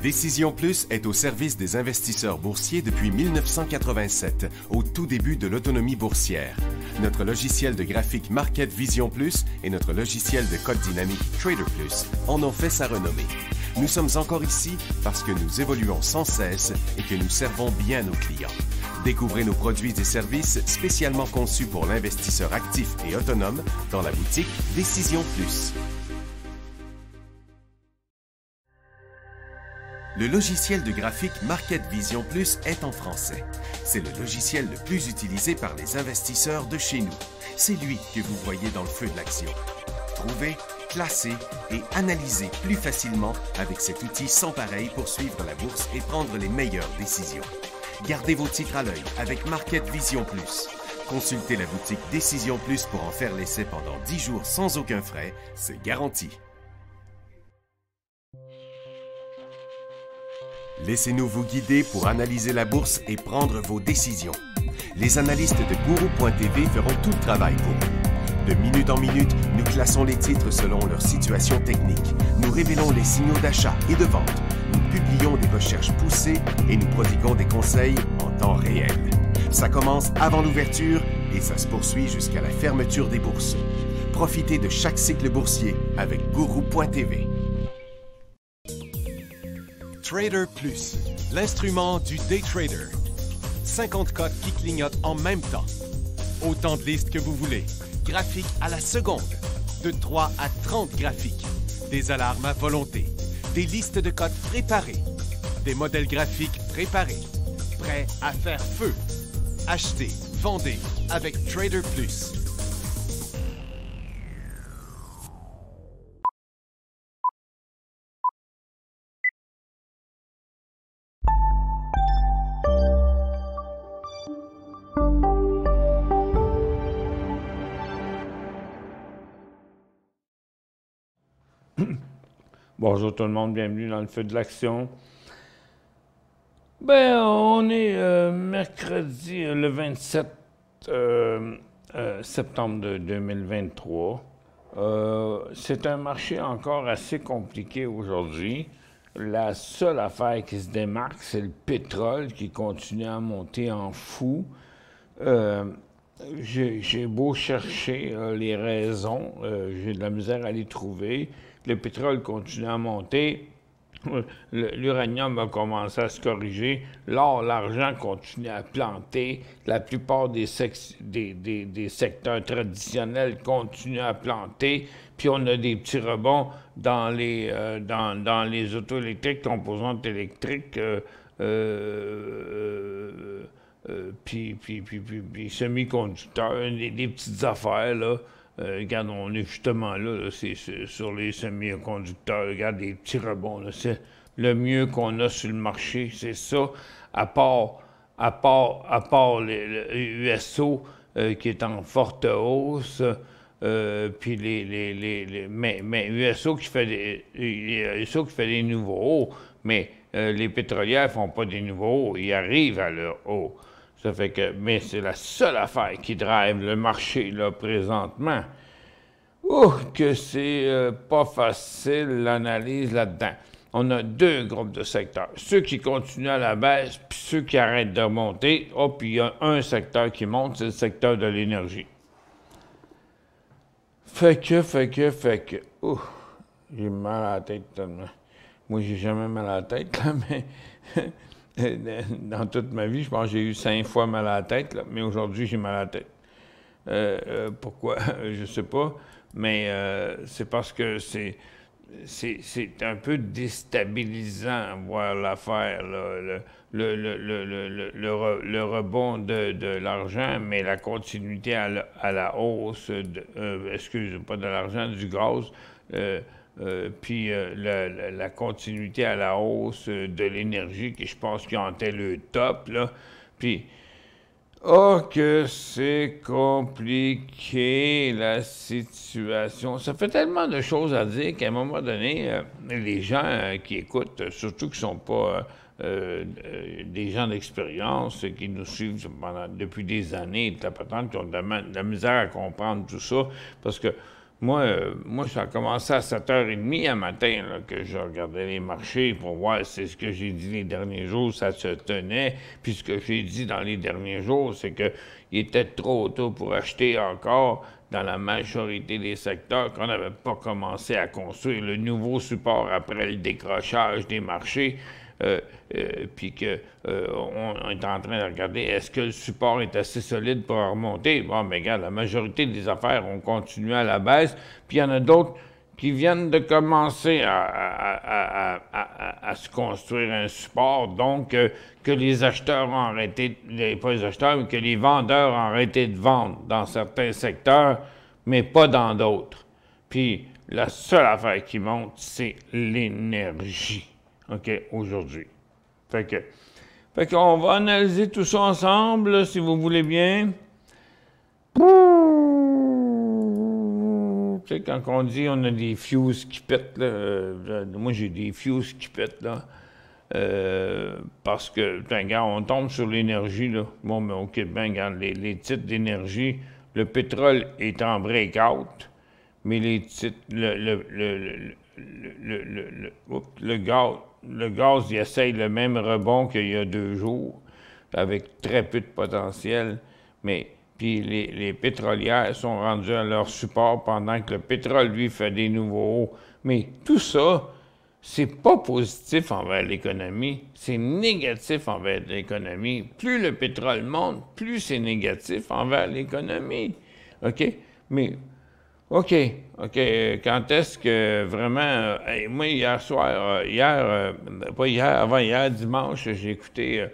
Décision Plus est au service des investisseurs boursiers depuis 1987, au tout début de l'autonomie boursière. Notre logiciel de graphique Market Vision Plus et notre logiciel de code dynamique Trader Plus en ont fait sa renommée. Nous sommes encore ici parce que nous évoluons sans cesse et que nous servons bien nos clients. Découvrez nos produits et services spécialement conçus pour l'investisseur actif et autonome dans la boutique Décision Plus. Le logiciel de graphique Market Vision Plus est en français. C'est le logiciel le plus utilisé par les investisseurs de chez nous. C'est lui que vous voyez dans le feu de l'action. Trouvez, classez et analysez plus facilement avec cet outil sans pareil pour suivre la bourse et prendre les meilleures décisions. Gardez vos titres à l'œil avec Market Vision Plus. Consultez la boutique Décision Plus pour en faire l'essai pendant 10 jours sans aucun frais, c'est garanti. Laissez-nous vous guider pour analyser la bourse et prendre vos décisions. Les analystes de Guru.tv feront tout le travail pour vous. De minute en minute, nous classons les titres selon leur situation technique. Nous révélons les signaux d'achat et de vente. Nous publions des recherches poussées et nous prodiguons des conseils en temps réel. Ça commence avant l'ouverture et ça se poursuit jusqu'à la fermeture des bourses. Profitez de chaque cycle boursier avec Guru.tv. Trader Plus, l'instrument du day trader. 50 cotes qui clignotent en même temps. Autant de listes que vous voulez. Graphiques à la seconde. De 3 à 30 graphiques. Des alarmes à volonté. Des listes de cotes préparées. Des modèles graphiques préparés. Prêts à faire feu. Achetez, vendez avec Trader Plus. Bonjour tout le monde, bienvenue dans le feu de l'action. Ben, on est mercredi le 27 septembre 2023. C'est un marché encore assez compliqué aujourd'hui. La seule affaire qui se démarque, c'est le pétrole qui continue à monter en fou. J'ai beau chercher les raisons, j'ai de la misère à les trouver. Le pétrole continue à monter, l'uranium a commencé à se corriger, l'or, l'argent continue à planter, la plupart des secteurs traditionnels continuent à planter, puis on a des petits rebonds dans les autos électriques, composantes électriques, puis semi-conducteurs, des petites affaires, là. Regarde, on est justement là, c'est sur les semi-conducteurs. Regarde, des petits rebonds. C'est le mieux qu'on a sur le marché, c'est ça. À part le USO qui est en forte hausse, puis mais USO qui fait des nouveaux hauts, mais les pétrolières font pas des nouveaux hauts, ils arrivent à leur haut. Ça fait que, mais c'est la seule affaire qui drive le marché, là, présentement. Ouh, que c'est pas facile, l'analyse là-dedans. On a deux groupes de secteurs. Ceux qui continuent à la baisse, puis ceux qui arrêtent de monter. Oh, puis il y a un secteur qui monte, c'est le secteur de l'énergie. Fait que. Ouh, j'ai mal à la tête tellement. Moi, j'ai jamais mal à la tête, là, mais... Dans toute ma vie, je pense que j'ai eu 5 fois mal à la tête, là, mais aujourd'hui, j'ai mal à la tête. Pourquoi? Je sais pas, mais c'est parce que c'est un peu déstabilisant voir l'affaire, le rebond de l'argent, mais la continuité à la hausse, pas de l'argent, du gaz, puis la continuité à la hausse de l'énergie, qui je pense qu'ils ont été le top, là. Puis, oh, que c'est compliqué, la situation. Ça fait tellement de choses à dire qu'à un moment donné, les gens qui écoutent, surtout qui ne sont pas des gens d'expérience, qui nous suivent depuis des années, qui ont de la misère à comprendre tout ça, parce que Moi, ça a commencé à 7h30 un matin là, que je regardais les marchés pour voir si ce que j'ai dit les derniers jours, ça se tenait. Puis ce que j'ai dit dans les derniers jours, c'est qu'il était trop tôt pour acheter encore dans la majorité des secteurs, qu'on n'avait pas commencé à construire le nouveau support après le décrochage des marchés. Puis qu'on est en train de regarder, est-ce que le support est assez solide pour remonter? Bon, mais regarde, la majorité des affaires ont continué à la baisse, puis il y en a d'autres qui viennent de commencer à se construire un support, donc que les acheteurs ont arrêté, pas les acheteurs, mais que les vendeurs ont arrêté de vendre dans certains secteurs, mais pas dans d'autres. Puis la seule affaire qui monte, c'est l'énergie. OK, aujourd'hui. Fait qu'on va analyser tout ça ensemble, là, si vous voulez bien. Tu sais, quand on dit on a des fuses qui pètent, là, moi j'ai des fuses qui pètent, là. Parce que, regarde, on tombe sur l'énergie, là. Bon, mais OK, ben, regarde, les titres d'énergie, le pétrole est en break-out, mais les titres, le gaz, il essaye le même rebond qu'il y a 2 jours, avec très peu de potentiel, mais puis les pétrolières sont rendues à leur support pendant que le pétrole, lui, fait des nouveaux hauts. Mais tout ça, c'est pas positif envers l'économie, c'est négatif envers l'économie. Plus le pétrole monte, plus c'est négatif envers l'économie. OK? Mais OK. Quand est-ce que vraiment... moi, hier soir, pas hier, avant-hier, dimanche, j'ai écouté...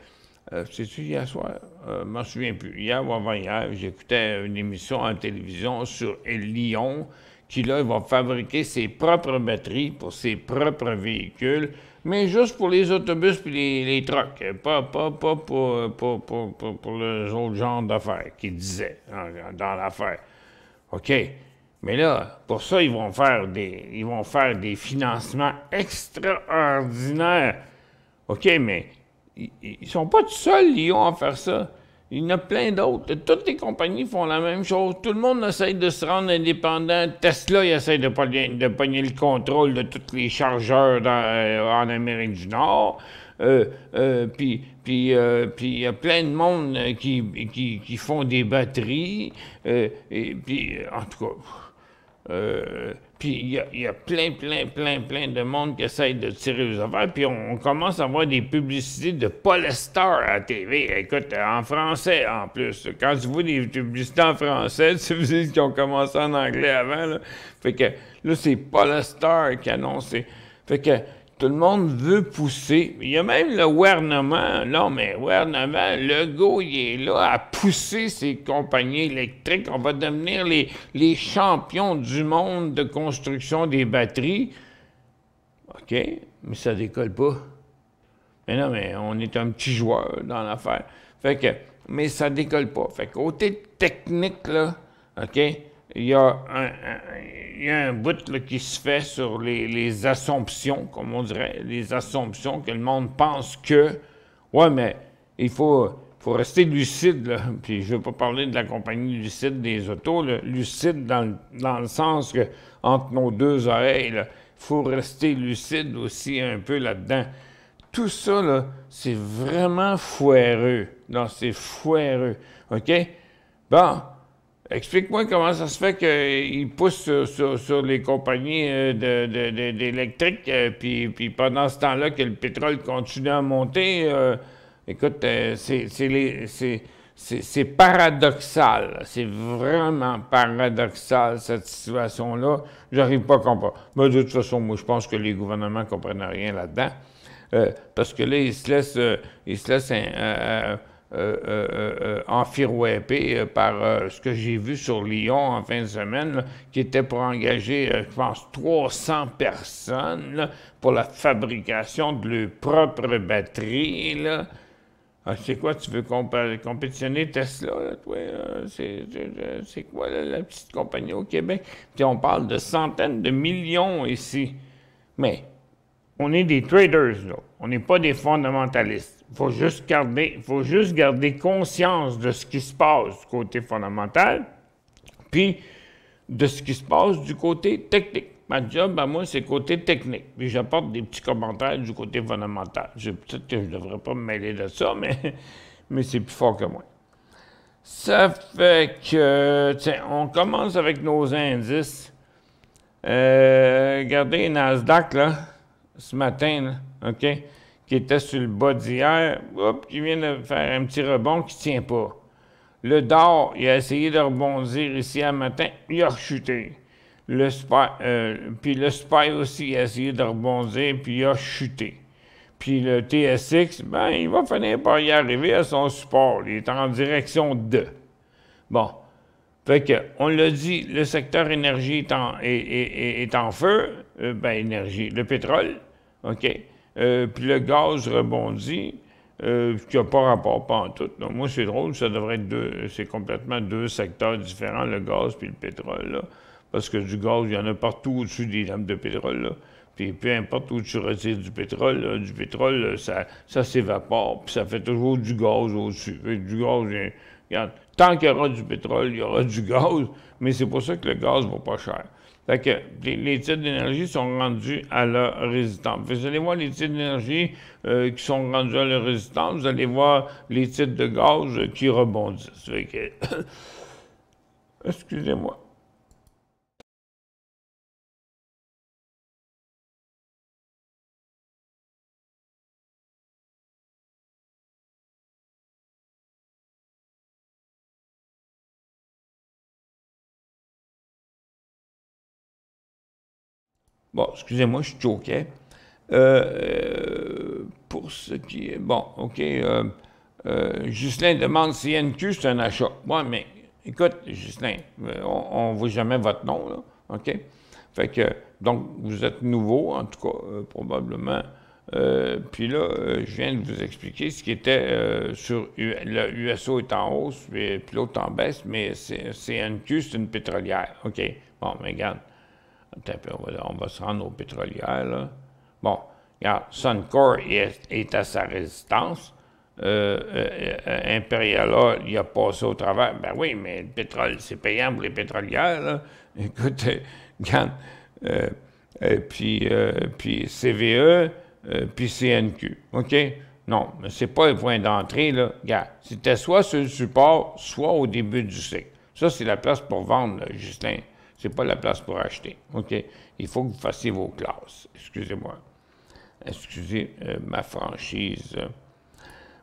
c'est-tu hier soir? Je m'en souviens plus. Hier ou avant-hier, j'écoutais une émission en télévision sur Lyon, qui, là, va fabriquer ses propres batteries pour ses propres véhicules, mais juste pour les autobus puis les trucks, pas pour les autres genres d'affaires qu'ils disaient dans l'affaire. OK. Mais là, pour ça, ils vont faire des financements extraordinaires. OK, mais ils sont pas tout seuls, Lyon, à faire ça. Il y en a plein d'autres. Toutes les compagnies font la même chose. Tout le monde essaye de se rendre indépendant. Tesla, il essaie de pogner le contrôle de tous les chargeurs en Amérique du Nord. Puis il y a plein de monde qui font des batteries. Et puis, en tout cas... puis il y a plein de monde qui essaye de tirer les affaires, puis on commence à voir des publicités de Polestar à la TV. Écoute, en français en plus. Quand tu vois des publicités en français, tu dis qu'ils ont commencé en anglais avant, là. Fait que là, c'est Polestar qui annonce. Fait que tout le monde veut pousser. Il y a même le gouvernement. Non, mais gouvernement, Legault, il est là à pousser ces compagnies électriques. On va devenir les champions du monde de construction des batteries. OK, mais ça décolle pas. Mais non, mais on est un petit joueur dans l'affaire. Fait que, mais ça décolle pas. Fait que côté technique, là, OK, il y a un bout là, qui se fait sur les assumptions, comme on dirait, les assumptions que le monde pense que, ouais, mais il faut rester lucide, là. Puis je ne veux pas parler de la compagnie lucide des autos, là. Lucide dans le sens que, entre nos deux oreilles, il faut rester lucide aussi un peu là-dedans. Tout ça, là, c'est vraiment foireux. Non, c'est foireux. OK? Bon. Explique-moi comment ça se fait qu'ils poussent sur les compagnies d'électrique, puis pendant ce temps-là que le pétrole continue à monter. Écoute, c'est paradoxal. C'est vraiment paradoxal, cette situation-là. J'arrive pas à comprendre. Mais de toute façon, moi, je pense que les gouvernements ne comprennent rien là-dedans. Parce que là, ils se laissent enfirouépé par ce que j'ai vu sur Lyon en fin de semaine, là, qui était pour engager, je pense, 300 personnes là, pour la fabrication de leurs propres batteries. Là. Ah, c'est quoi, tu veux compétitionner Tesla, là, toi? C'est quoi là, la petite compagnie au Québec? Puis on parle de centaines de millions ici. Mais on est des traders, là. On n'est pas des fondamentalistes. Il faut juste garder conscience de ce qui se passe du côté fondamental. Puis, de ce qui se passe du côté technique. Ma job, à moi, c'est côté technique. Puis j'apporte des petits commentaires du côté fondamental. Peut-être que je ne devrais pas me mêler de ça, mais c'est plus fort que moi. Ça fait que, tiens, on commence avec nos indices. Regardez Nasdaq, là, ce matin, là, OK, qui était sur le bas d'hier, qui vient de faire un petit rebond qui ne tient pas. Le Dow, il a essayé de rebondir ici un matin, il a rechuté. Puis le SPY aussi, il a essayé de rebondir, puis il a chuté. Puis le TSX, ben, il va finir par y arriver à son support. Il est en direction de. Bon. Fait que, on l'a dit, le secteur énergie est en feu. Énergie, le pétrole, OK. Puis le gaz rebondit, qui n'a pas rapport, pas en tout. Donc, moi, c'est drôle, ça devrait être c'est complètement deux secteurs différents, le gaz puis le pétrole, là. Parce que du gaz, il y en a partout au-dessus des lampes de pétrole, là. Puis peu importe où tu retires du pétrole, là, ça s'évapore, puis ça fait toujours du gaz au-dessus. Du gaz, regarde, tant qu'il y aura du pétrole, il y aura du gaz, mais c'est pour ça que le gaz ne vaut pas cher. Fait que les titres d'énergie sont rendus à leur résistance. Vous allez voir les titres d'énergie qui sont rendus à leur résistance, vous allez voir les titres de gaz qui rebondissent. Fait que excusez-moi. Bon, excusez-moi, je suis choqué. Pour ce qui est... Bon, OK. Ghislain demande si NQ, c'est un achat. Oui, mais écoute, Ghislain, on ne voit jamais votre nom, là. OK? Fait que, donc, vous êtes nouveau, en tout cas, probablement. Puis là, je viens de vous expliquer ce qui était sur... Le USO est en hausse, puis l'autre en baisse, mais CNQ, c'est une pétrolière. OK. Bon, mais regarde. On va se rendre aux pétrolières, là. Bon, regarde, Suncor est à sa résistance. Imperiala, il a passé au travers. Ben oui, mais le pétrole, c'est payant pour les pétrolières, là. Écoute, regarde, puis CVE, puis CNQ, OK? Non, mais c'est pas le point d'entrée, là. Regarde, c'était soit sur le support, soit au début du cycle. Ça, c'est la place pour vendre, là, Justin. C'est pas la place pour acheter, OK? Il faut que vous fassiez vos classes. Excusez-moi. Excusez ma franchise.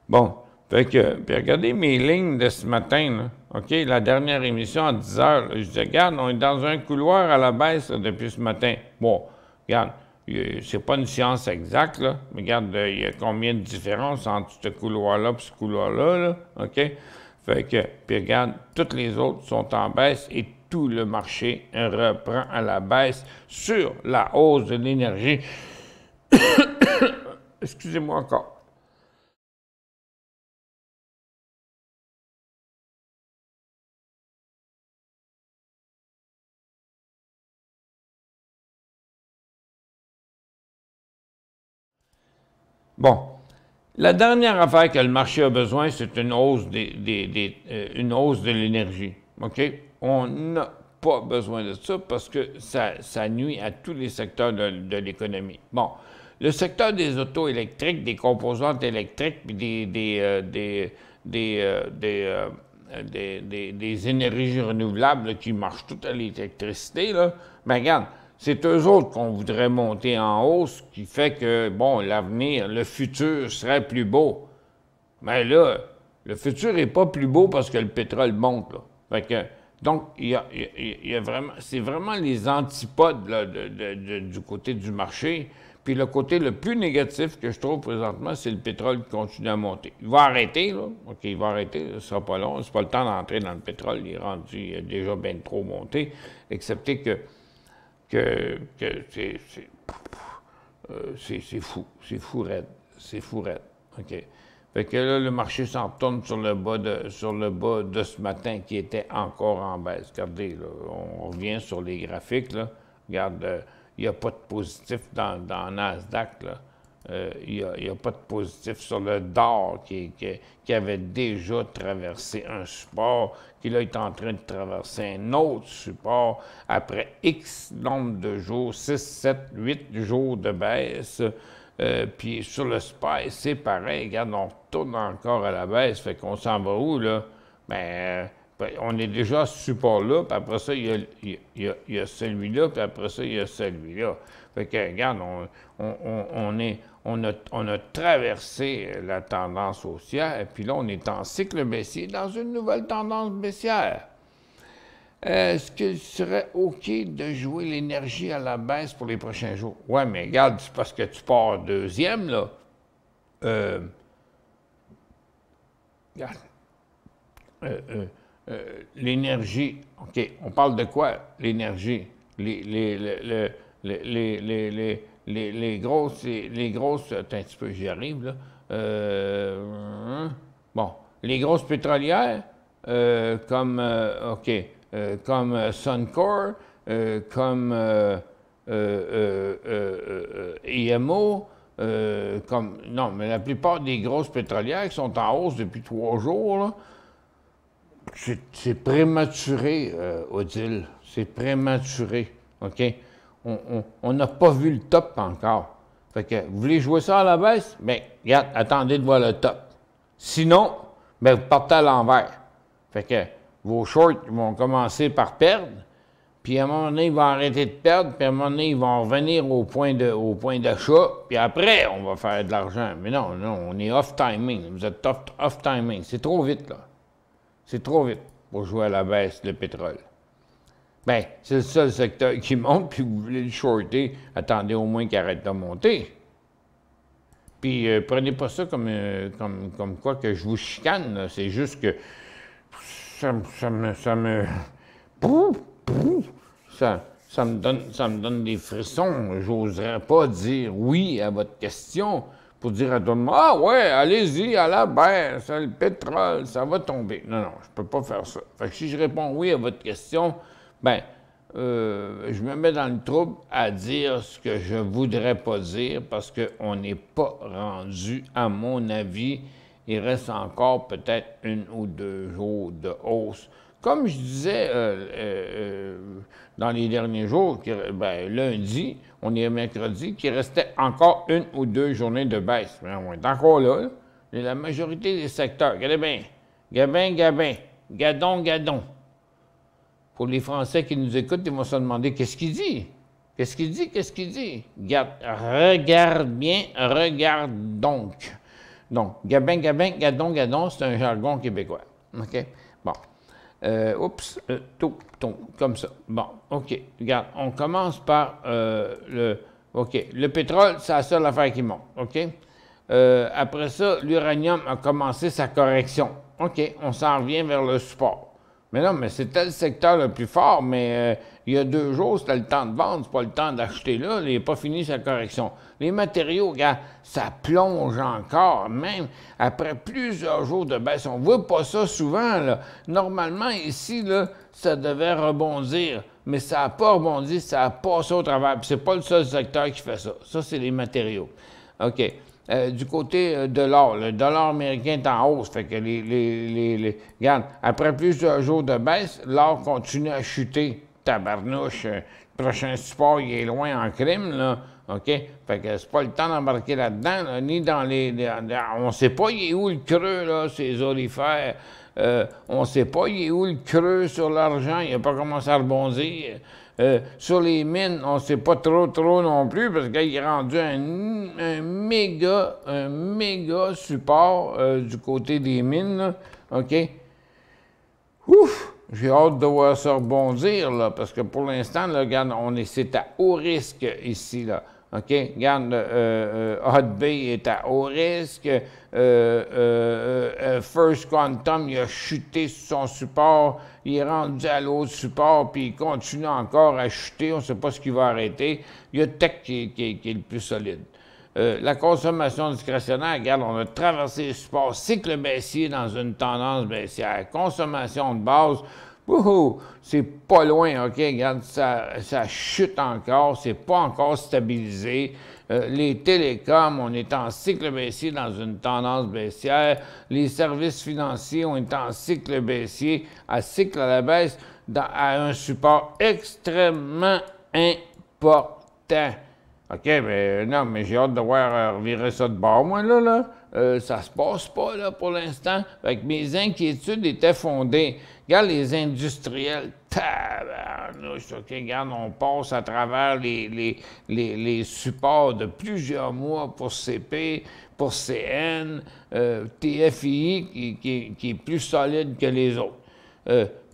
Bon, fait que, puis regardez mes lignes de ce matin, là, OK? La dernière émission à 10 heures, là, je dis, regarde, on est dans un couloir à la baisse là, depuis ce matin. Bon, regarde, c'est pas une science exacte, là, mais regarde, il y a combien de différences entre ce couloir-là et ce couloir-là, là, OK? Fait que, puis regarde, toutes les autres sont en baisse et tout le marché reprend à la baisse sur la hausse de l'énergie. Excusez-moi encore. Bon. La dernière affaire que le marché a besoin, c'est une hausse une hausse de l'énergie. OK? On n'a pas besoin de ça parce que ça nuit à tous les secteurs de l'économie. Bon, le secteur des autos électriques, des composantes électriques, puis des énergies renouvelables là, qui marchent toutes à l'électricité, là, ben regarde, c'est eux autres qu'on voudrait monter en hausse, qui fait que, bon, l'avenir, le futur serait plus beau. Mais là, le futur n'est pas plus beau parce que le pétrole monte, là. Fait que, donc, il y a vraiment, c'est vraiment les antipodes là, du côté du marché. Puis le côté le plus négatif que je trouve présentement, c'est le pétrole qui continue à monter. Il va arrêter, là. OK, il va arrêter, ce ne sera pas long. C'est pas le temps d'entrer dans le pétrole, il est rendu, il a déjà bien trop monté, excepté que c'est fou raide. C'est fou raide. OK. Fait que là, le marché s'en retourne sur le bas de ce matin qui était encore en baisse. Regardez, là, on revient sur les graphiques, là. Regarde, il n'y a pas de positif dans Nasdaq, là. il n'y a pas de positif sur le DOR qui avait déjà traversé un support, qui là est en train de traverser un autre support après X nombre de jours, 6, 7, 8 jours de baisse. Puis sur le SPY, c'est pareil. Regarde, on retourne encore à la baisse. Fait qu'on s'en va où, là? Ben, on est déjà à ce support-là, puis après ça, il y a celui-là, puis après ça, il y a celui-là. Fait que, regarde, on a traversé la tendance haussière, puis là, on est en cycle baissier dans une nouvelle tendance baissière. Est-ce qu'il serait OK de jouer l'énergie à la baisse pour les prochains jours? Ouais, mais regarde, c'est parce que tu pars deuxième, là. Regarde. L'énergie, OK, on parle de quoi, l'énergie? Les grosses, attends un petit peu, j'y arrive, là. Bon, les grosses pétrolières, comme, OK, comme Suncor, comme IMO, comme, non, mais la plupart des grosses pétrolières qui sont en hausse depuis 3 jours, là, c'est prématuré, Odile. C'est prématuré, OK? On n'a pas vu le top encore. Fait que, vous voulez jouer ça à la baisse? Bien, regarde, attendez de voir le top. Sinon, bien, vous partez à l'envers. Fait que, vos shorts vont commencer par perdre, puis à un moment donné, ils vont arrêter de perdre, puis à un moment donné, ils vont revenir au point d'achat, puis après, on va faire de l'argent. Mais non, on est off-timing. Vous êtes off-timing. C'est trop vite, là. C'est trop vite pour jouer à la baisse le pétrole. Bien, c'est le seul secteur qui monte, puis vous voulez le shorter, attendez au moins qu'il arrête de monter. Puis prenez pas ça comme quoi que je vous chicane, c'est juste que ça me donne des frissons. J'oserais pas dire oui à votre question pour dire à tout le monde, ah ouais, allez-y, à la baisse, le pétrole, ça va tomber. Non, je peux pas faire ça. Fait que si je réponds oui à votre question, ben, je me mets dans le trouble à dire ce que je voudrais pas dire parce qu'on n'est pas rendu, à mon avis, il reste encore peut-être 1 ou 2 jours de hausse. Comme je disais dans les derniers jours, lundi, on est mercredi, qu'il restait encore 1 ou 2 journées de baisse. Mais on est encore là. Et la majorité des secteurs, regardez bien, Gabin, Gadon. Pour les Français qui nous écoutent, ils vont se demander qu'est-ce qu'il dit? Qu'est-ce qu'il dit? Regarde bien, regarde donc. Donc, Gabin, Gadon, c'est un jargon québécois. OK? Bon. Comme ça. Bon, OK. Regarde, on commence par le pétrole, c'est la seule affaire qui monte. OK? Après ça, l'uranium a commencé sa correction. OK, on s'en revient vers le support. Mais non, mais c'était le secteur le plus fort, mais il y a 2 jours, c'était le temps de vendre, c'est pas le temps d'acheter là, il n'est pas fini sa correction. Les matériaux, regarde, ça plonge encore, même après plusieurs jours de baisse. On ne voit pas ça souvent, là. Normalement, ici, là, ça devait rebondir, mais ça n'a pas rebondi, ça a passé au travers. Puis c'est pas le seul secteur qui fait ça. Ça, c'est les matériaux. OK. Du côté de l'or, le dollar américain est en hausse, fait que regarde, après plusieurs jours de baisse, l'or continue à chuter. Tabarnouche, le prochain support, il est loin en crime, là, OK? Fait que c'est pas le temps d'embarquer là-dedans, là, ni dans on sait pas il est où le creux, là, ces orifères. On sait pas il est où le creux sur l'argent, il n'a pas commencé à rebondir. Sur les mines, on ne sait pas trop non plus, parce qu'il est rendu un méga support du côté des mines, là. OK? Ouf! J'ai hâte de voir ça rebondir, là, parce que pour l'instant, là, regarde, c'est à haut risque ici, là. OK? Regarde, Hot Bay est à haut risque. First Quantum, il a chuté sur son support. Il est rendu à l'autre support, puis il continue encore à chuter. On ne sait pas ce qui va arrêter. Il y a Tech qui est le plus solide. La consommation discrétionnaire, regarde, on a traversé le support cycle baissier dans une tendance baissière. Consommation de base, Wouhou! C'est pas loin, OK? Regarde, ça chute encore, c'est pas encore stabilisé. Les télécoms, on est en cycle baissier dans une tendance baissière. Les services financiers, on est en cycle baissier, à cycle à la baisse, à un support extrêmement important. OK, mais non, mais j'ai hâte de voir revirer ça de bord, moi, là. Ça se passe pas, là, pour l'instant. Fait que mes inquiétudes étaient fondées. Regarde les industriels, tabarnouche, OK, regarde, on passe à travers les supports de plusieurs mois pour CP, pour CN, TFI, qui est plus solide que les autres.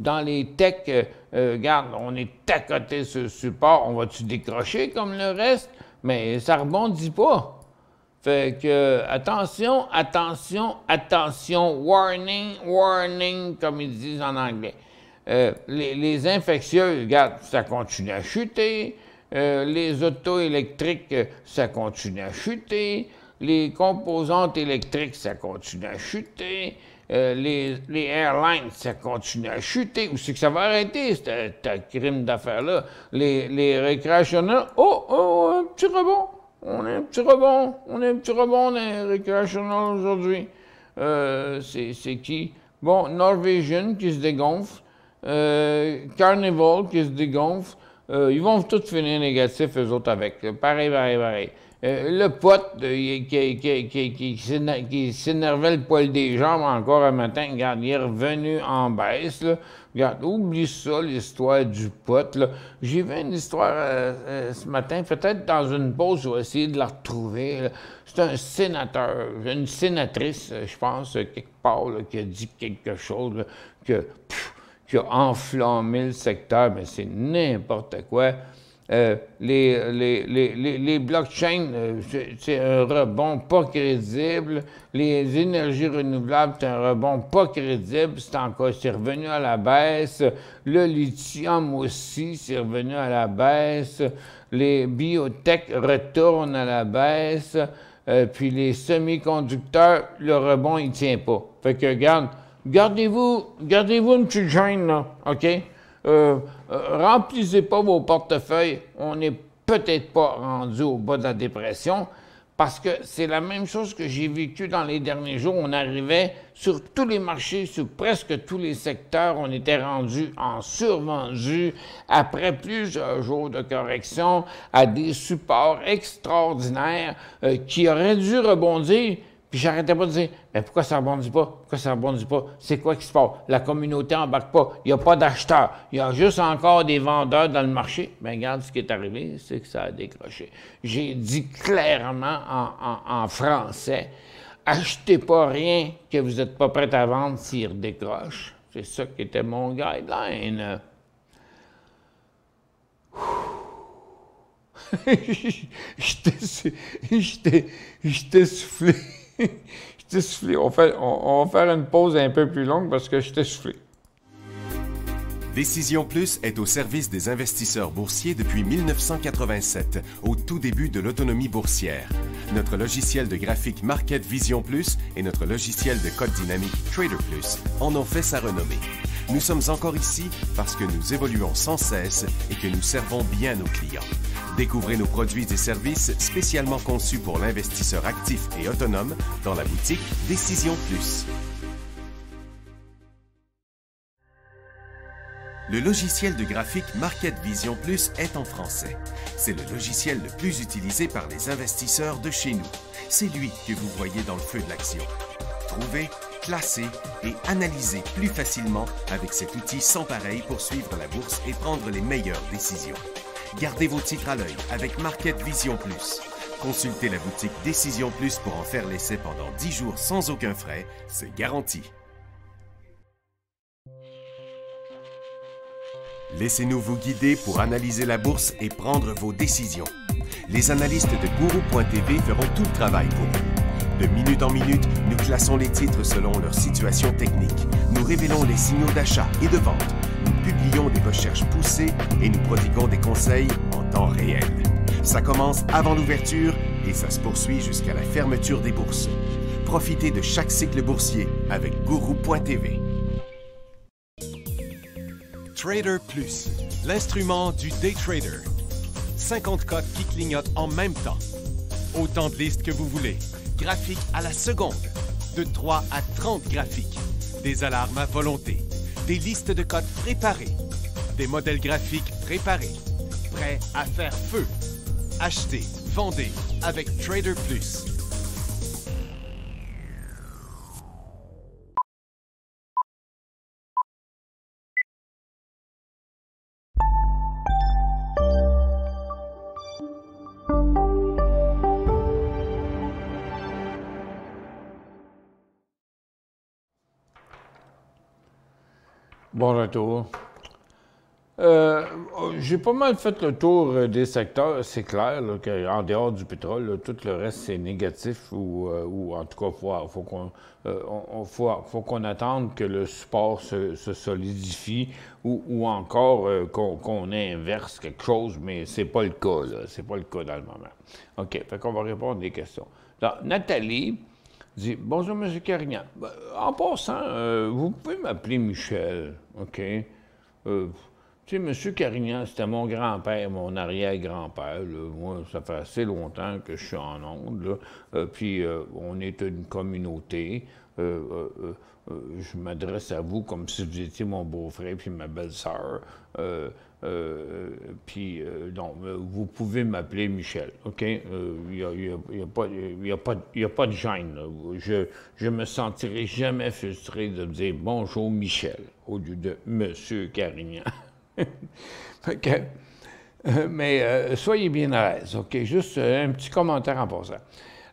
Dans les techs, regarde, on est à côté de ce support, on va-tu décrocher comme le reste? Mais ça rebondit pas. Fait que, attention, attention, attention, warning, warning, comme ils disent en anglais. Les infectieux, regarde, ça continue à chuter. Les autos électriques, ça continue à chuter. Les composantes électriques, ça continue à chuter. Les airlines, ça continue à chuter. Où c'est que ça va arrêter, ce crime d'affaires-là? Les recreationnels, un petit rebond. On a un petit rebond dans les recreationnels aujourd'hui. C'est qui? Bon, Norwegian qui se dégonfle, Carnival qui se dégonfle. Ils vont tous finir négatifs, eux autres, avec. Pareil. Le pote qui s'énervait le poil des jambes encore un matin, regarde, il est revenu en baisse, là. Regarde, oublie ça, l'histoire du pote, là. J'ai vu une histoire ce matin, peut-être dans une pause, je vais essayer de la retrouver, là. C'est un sénateur, une sénatrice, je pense, quelque part, là, qui a dit quelque chose, là, qui a enflammé le secteur, mais c'est n'importe quoi. Les blockchains, c'est un rebond pas crédible. Les énergies renouvelables, c'est un rebond pas crédible. C'est revenu à la baisse. Le lithium aussi, c'est revenu à la baisse. Les biotech retournent à la baisse. Puis les semi-conducteurs, le rebond, il tient pas. Fait que, gardez-vous une petite gêne, là, OK? Remplissez pas vos portefeuilles. On n'est peut-être pas rendu au bas de la dépression parce que c'est la même chose que j'ai vécu dans les derniers jours. On arrivait sur tous les marchés, sur presque tous les secteurs. On était rendu en survendu après plusieurs jours de correction à des supports extraordinaires qui auraient dû rebondir. Puis j'arrêtais pas de dire, mais pourquoi ça ne rebondit pas? Pourquoi ça ne rebondit pas? C'est quoi qui se passe? La communauté n'embarque pas. Il n'y a pas d'acheteurs. Il y a juste encore des vendeurs dans le marché. Bien, regarde, ce qui est arrivé, c'est que ça a décroché. J'ai dit clairement en français, achetez pas rien que vous n'êtes pas prêt à vendre s'il redécroche. C'est ça qui était mon guideline. J'étais soufflé. J'étais soufflé. On va faire une pause un peu plus longue parce que j'étais soufflé. Décision Plus est au service des investisseurs boursiers depuis 1987, au tout début de l'autonomie boursière. Notre logiciel de graphique Market Vision Plus et notre logiciel de code dynamique Trader Plus en ont fait sa renommée. Nous sommes encore ici parce que nous évoluons sans cesse et que nous servons bien nos clients. Découvrez nos produits et services spécialement conçus pour l'investisseur actif et autonome dans la boutique Décision Plus. Le logiciel de graphique Market Vision Plus est en français. C'est le logiciel le plus utilisé par les investisseurs de chez nous. C'est lui que vous voyez dans le feu de l'action. Trouvez, classer et analyser plus facilement avec cet outil sans pareil pour suivre la bourse et prendre les meilleures décisions. Gardez vos titres à l'œil avec Market Vision Plus. Consultez la boutique Décision Plus pour en faire l'essai pendant 10 jours sans aucun frais, c'est garanti. Laissez-nous vous guider pour analyser la bourse et prendre vos décisions. Les analystes de Guru.tv feront tout le travail pour vous. De minute en minute, nous classons les titres selon leur situation technique. Nous révélons les signaux d'achat et de vente. Nous publions des recherches poussées et nous prodiguons des conseils en temps réel. Ça commence avant l'ouverture et ça se poursuit jusqu'à la fermeture des bourses. Profitez de chaque cycle boursier avec Guru.tv. Trader Plus, l'instrument du day trader. 50 cotes qui clignotent en même temps. Autant de listes que vous voulez. Graphiques à la seconde. De 3 à 30 graphiques. Des alarmes à volonté. Des listes de cotes préparées. Des modèles graphiques préparés. Prêts à faire feu. Achetez, vendez avec Trader Plus. Bon retour. J'ai pas mal fait le tour des secteurs. C'est clair qu'en dehors du pétrole, là, tout le reste, c'est négatif ou en tout cas, faut qu'on attende que le support se solidifie ou encore qu'on inverse quelque chose, mais c'est pas le cas, là. C'est pas le cas dans le moment. OK, fait qu'on va répondre à des questions. Alors, Nathalie dit « Bonjour, M. Carignan. En passant, vous pouvez m'appeler Michel, OK? Tu sais, M. Carignan, c'était mon grand-père, mon arrière-grand-père. Moi, ça fait assez longtemps que je suis en onde, là. Puis, on est une communauté. Je m'adresse à vous comme si vous étiez mon beau-frère puis ma belle-sœur. Donc, vous pouvez m'appeler Michel, OK? Il n'y a pas de gêne, là. Je me sentirai jamais frustré de dire « Bonjour, Michel » au lieu de « Monsieur Carignan ». OK. Mais soyez bien à l'aise, OK? Juste un petit commentaire en passant.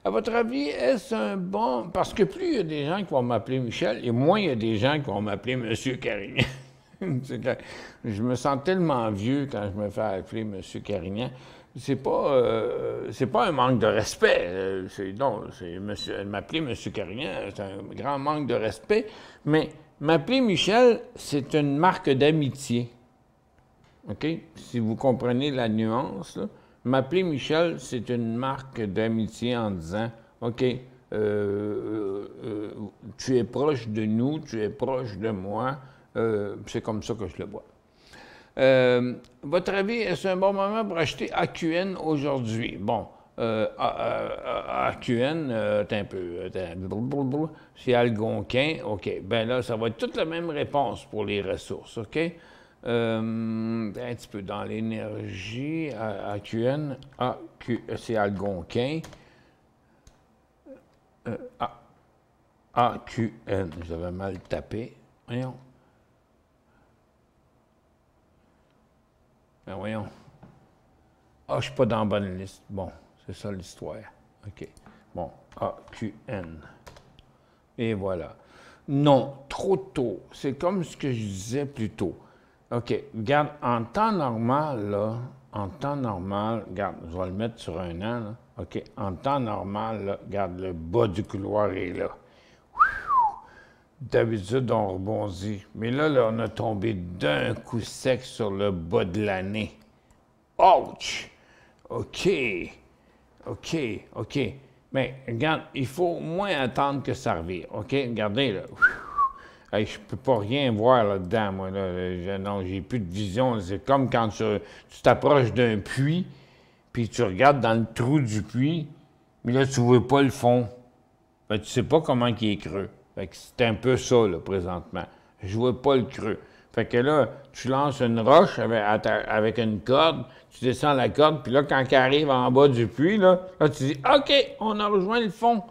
À votre avis, est-ce un bon... Parce que plus il y a des gens qui vont m'appeler Michel, et moins il y a des gens qui vont m'appeler Monsieur Carignan. Je me sens tellement vieux quand je me fais appeler Monsieur Carignan. C'est pas un manque de respect. M'appeler Monsieur Carignan, c'est un grand manque de respect. Mais m'appeler Michel, c'est une marque d'amitié. OK? Si vous comprenez la nuance, là. M'appeler Michel, c'est une marque d'amitié en disant « OK, tu es proche de nous, tu es proche de moi. » C'est comme ça que je le vois. Votre avis, est-ce un bon moment pour acheter AQN aujourd'hui? Bon, AQN, un peu, c'est Algonquin. OK, bien là, ça va être toute la même réponse pour les ressources, OK? Un petit peu dans l'énergie, AQN, c'est Algonquin. AQN, j'avais mal tapé. Voyons. Ben voyons. Je ne suis pas dans la bonne liste. Bon, c'est ça l'histoire. OK. Bon, AQN. Et voilà. Non, trop tôt. C'est comme ce que je disais plus tôt. OK, regarde, en temps normal, là, regarde, je vais le mettre sur un an, là. OK, en temps normal, là, regarde, le bas du couloir est là. D'habitude, on rebondit. Mais là, on a tombé d'un coup sec sur le bas de l'année. Ouch! OK. Mais regarde, il faut au moins attendre que ça revire. OK, regardez, là. Hey, je peux pas rien voir là-dedans, moi. Là. Non, j'ai plus de vision. C'est comme quand tu t'approches d'un puits, puis tu regardes dans le trou du puits, mais là, tu vois pas le fond. Ben, tu sais pas comment il est creux. Fait que c'est un peu ça, là, présentement. Je vois pas le creux. Fait que là, tu lances une roche avec une corde, tu descends la corde, puis là, quand elle arrive en bas du puits, là, tu dis « OK, on a rejoint le fond. »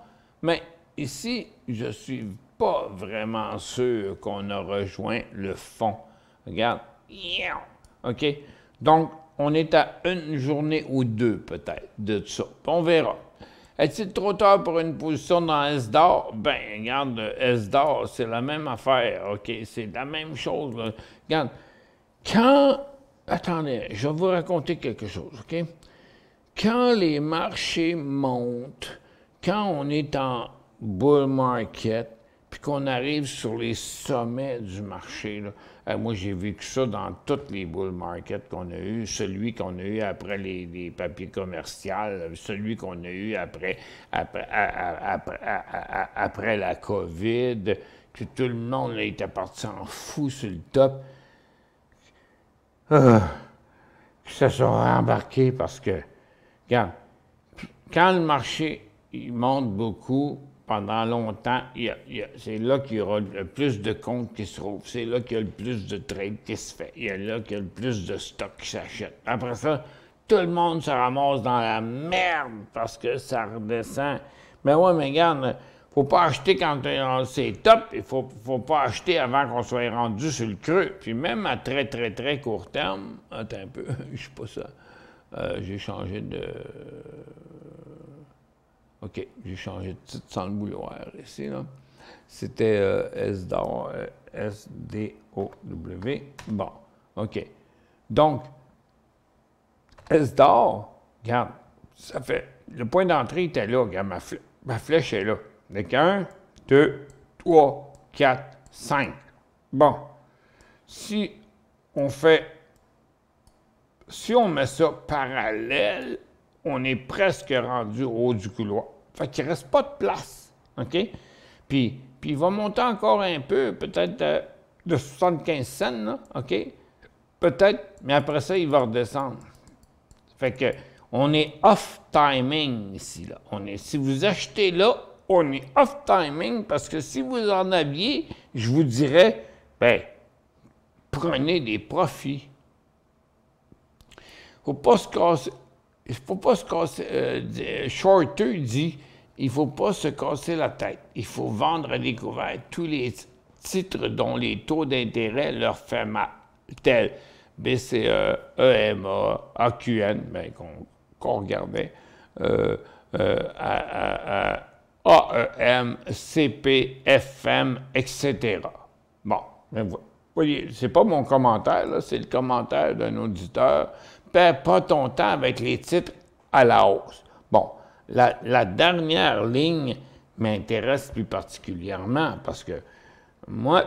Mais ici, je suis pas vraiment sûr qu'on a rejoint le fond. Regarde. OK? Donc, on est à une journée ou deux, peut-être, de ça. On verra. Est-il trop tard pour une position dans S-d'or? Ben, regarde, S-d'or, c'est la même affaire, OK? C'est la même chose, là. Regarde, attendez, je vais vous raconter quelque chose, OK? Quand les marchés montent, quand on est en bull market, puis qu'on arrive sur les sommets du marché, là, moi, j'ai vécu ça dans tous les bull markets qu'on a eu, celui qu'on a eu après les papiers commerciaux, celui qu'on a eu après la COVID, que tout le monde là, était parti en fou sur le top. qui se sont embarqués parce que, regarde, quand le marché il monte beaucoup, pendant longtemps, c'est là qu'il y aura le plus de comptes qui se trouvent. C'est là qu'il y a le plus de trade qui se fait. Il y a là qu'il y a le plus de stock qui s'achète. Après ça, tout le monde se ramasse dans la merde parce que ça redescend. Mais ouais, mais regarde, faut pas acheter quand c'est top. Il faut pas acheter avant qu'on soit rendu sur le creux. Puis même à très, très, très court terme, attends un peu, je sais pas ça. J'ai changé de... OK, j'ai changé de titre sans le vouloir ici, là. C'était SDOW, S-D-O-W. Bon, OK. Donc, SDOW, regarde, ça fait... Le point d'entrée était là, regarde, ma flèche est là. Donc, 1, 2, 3, 4, 5. Bon, si on met ça parallèle, on est presque rendu au haut du couloir. Fait qu'il ne reste pas de place, OK? Puis il va monter encore un peu, peut-être de 75 cents, là, OK? Peut-être, mais après ça, il va redescendre. Fait que on est off-timing ici, là. Si vous achetez là, on est off-timing parce que si vous en aviez, je vous dirais, ben, prenez des profits. Il ne faut pas se casser. Shorter dit, il ne faut pas se casser la tête. Il faut vendre à découvert tous les titres dont les taux d'intérêt leur fait mal, tels BCE, EMA, AQN, ben, qu'on regardait, AEM, CP, FM, etc. Bon, ben, vous voyez, c'est pas mon commentaire, là, c'est le commentaire d'un auditeur. Perds pas ton temps avec les titres à la hausse. Bon, la dernière ligne m'intéresse plus particulièrement parce que moi,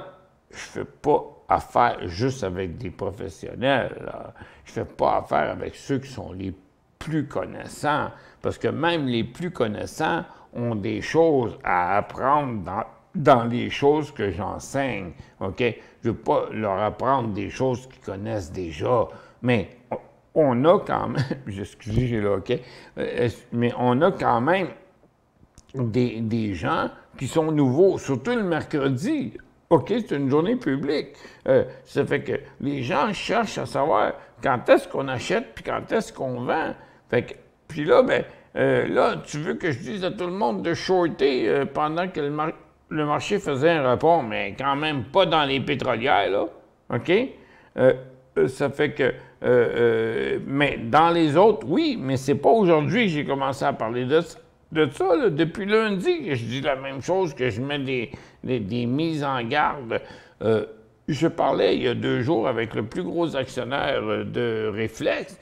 je ne fais pas affaire juste avec des professionnels. Là. Je ne fais pas affaire avec ceux qui sont les plus connaissants parce que même les plus connaissants ont des choses à apprendre dans les choses que j'enseigne. OK? Je ne veux pas leur apprendre des choses qu'ils connaissent déjà, mais on a quand même, excusez, j'ai là, OK, mais on a quand même des gens qui sont nouveaux, surtout le mercredi. OK, c'est une journée publique. Ça fait que les gens cherchent à savoir quand est-ce qu'on achète puis quand est-ce qu'on vend. Fait que, puis là, ben, là, tu veux que je dise à tout le monde de shorter pendant que le marché faisait un repos, mais quand même pas dans les pétrolières, là. OK? Ça fait que... mais dans les autres, oui, mais c'est pas aujourd'hui que j'ai commencé à parler de ça. Là. Depuis lundi que je dis la même chose, que je mets des mises en garde. Je parlais il y a 2 jours avec le plus gros actionnaire de Réflexe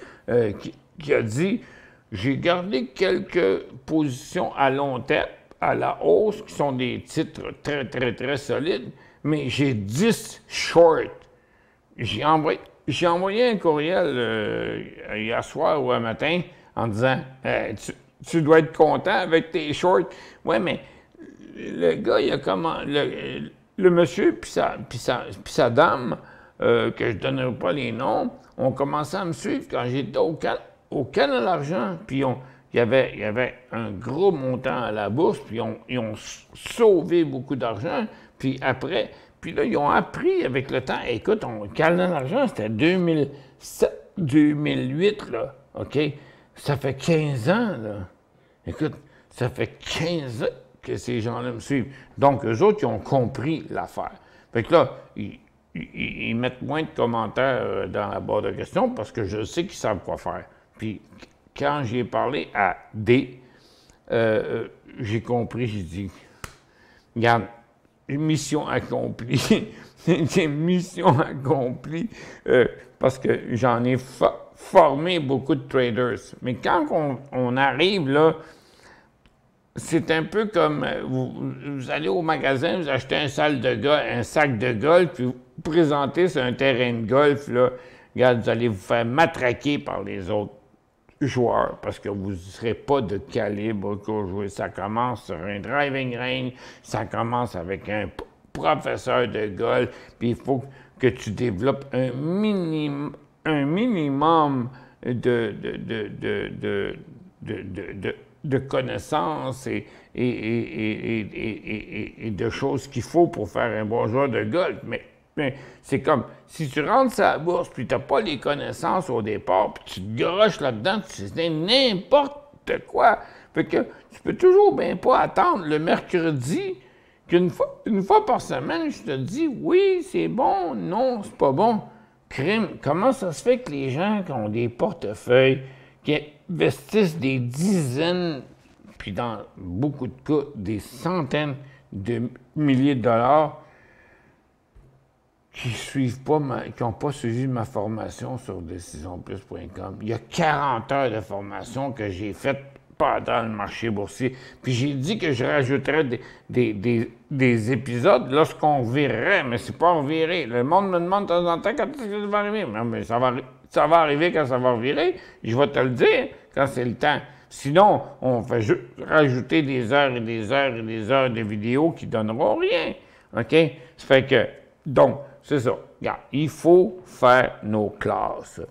qui a dit « J'ai gardé quelques positions à long terme, à la hausse, qui sont des titres très, très, très solides, mais j'ai 10 shorts. » J'ai envoyé un courriel hier soir ou un matin en disant tu dois être content avec tes shorts. Oui, mais le gars, il a comment. Le monsieur puis sa dame, que je ne donnerai pas les noms, ont commencé à me suivre quand j'étais au Canada l'argent. Puis il y avait un gros montant à la bourse, puis ils ont sauvé beaucoup d'argent. Puis après. Puis là, ils ont appris avec le temps. Écoute, Canada l'argent, c'était 2007, 2008, là. OK? Ça fait 15 ans, là. Écoute, ça fait 15 ans que ces gens-là me suivent. Donc, eux autres, ils ont compris l'affaire. Fait que là, ils mettent moins de commentaires dans la barre de questions parce que je sais qu'ils savent quoi faire. Puis, quand j'ai parlé à D, j'ai compris, j'ai dit, regarde, mission accomplie. C'est mission accomplie parce que j'en ai formé beaucoup de traders. Mais quand on arrive là, c'est un peu comme vous allez au magasin, vous achetez un sac de golf, puis vous présentez sur un terrain de golf, là, regarde, vous allez vous faire matraquer par les autres joueurs parce que vous ne serez pas de calibre pour jouer. Ça commence sur un driving range, ça commence avec un professeur de golf, puis il faut que tu développes un un minimum de connaissances et de choses qu'il faut pour faire un bon joueur de golf. Mais c'est comme, si tu rentres sur la bourse, puis tu n'as pas les connaissances au départ, puis tu te garoches là-dedans, c'est n'importe quoi. Fait que tu peux toujours bien pas attendre le mercredi qu'une fois par semaine, je te dis, oui, c'est bon, non, c'est pas bon. Crime, comment ça se fait que les gens qui ont des portefeuilles, qui investissent des dizaines, puis dans beaucoup de cas, des centaines de milliers de dollars, qui suivent pas qui n'ont pas suivi ma formation sur décisionplus.com. Il y a 40 heures de formation que j'ai faites pendant le marché boursier. Puis j'ai dit que je rajouterais des épisodes lorsqu'on virerait, mais c'est pas reviré. Le monde me demande de temps en temps quand est-ce que ça va arriver. Non, mais ça va arriver quand ça va revirer. Je vais te le dire quand c'est le temps. Sinon, on fait juste rajouter des heures et des heures et des heures de vidéos qui donneront rien. OK? Ça fait que, donc, c'est ça. Regarde, il faut faire nos classes.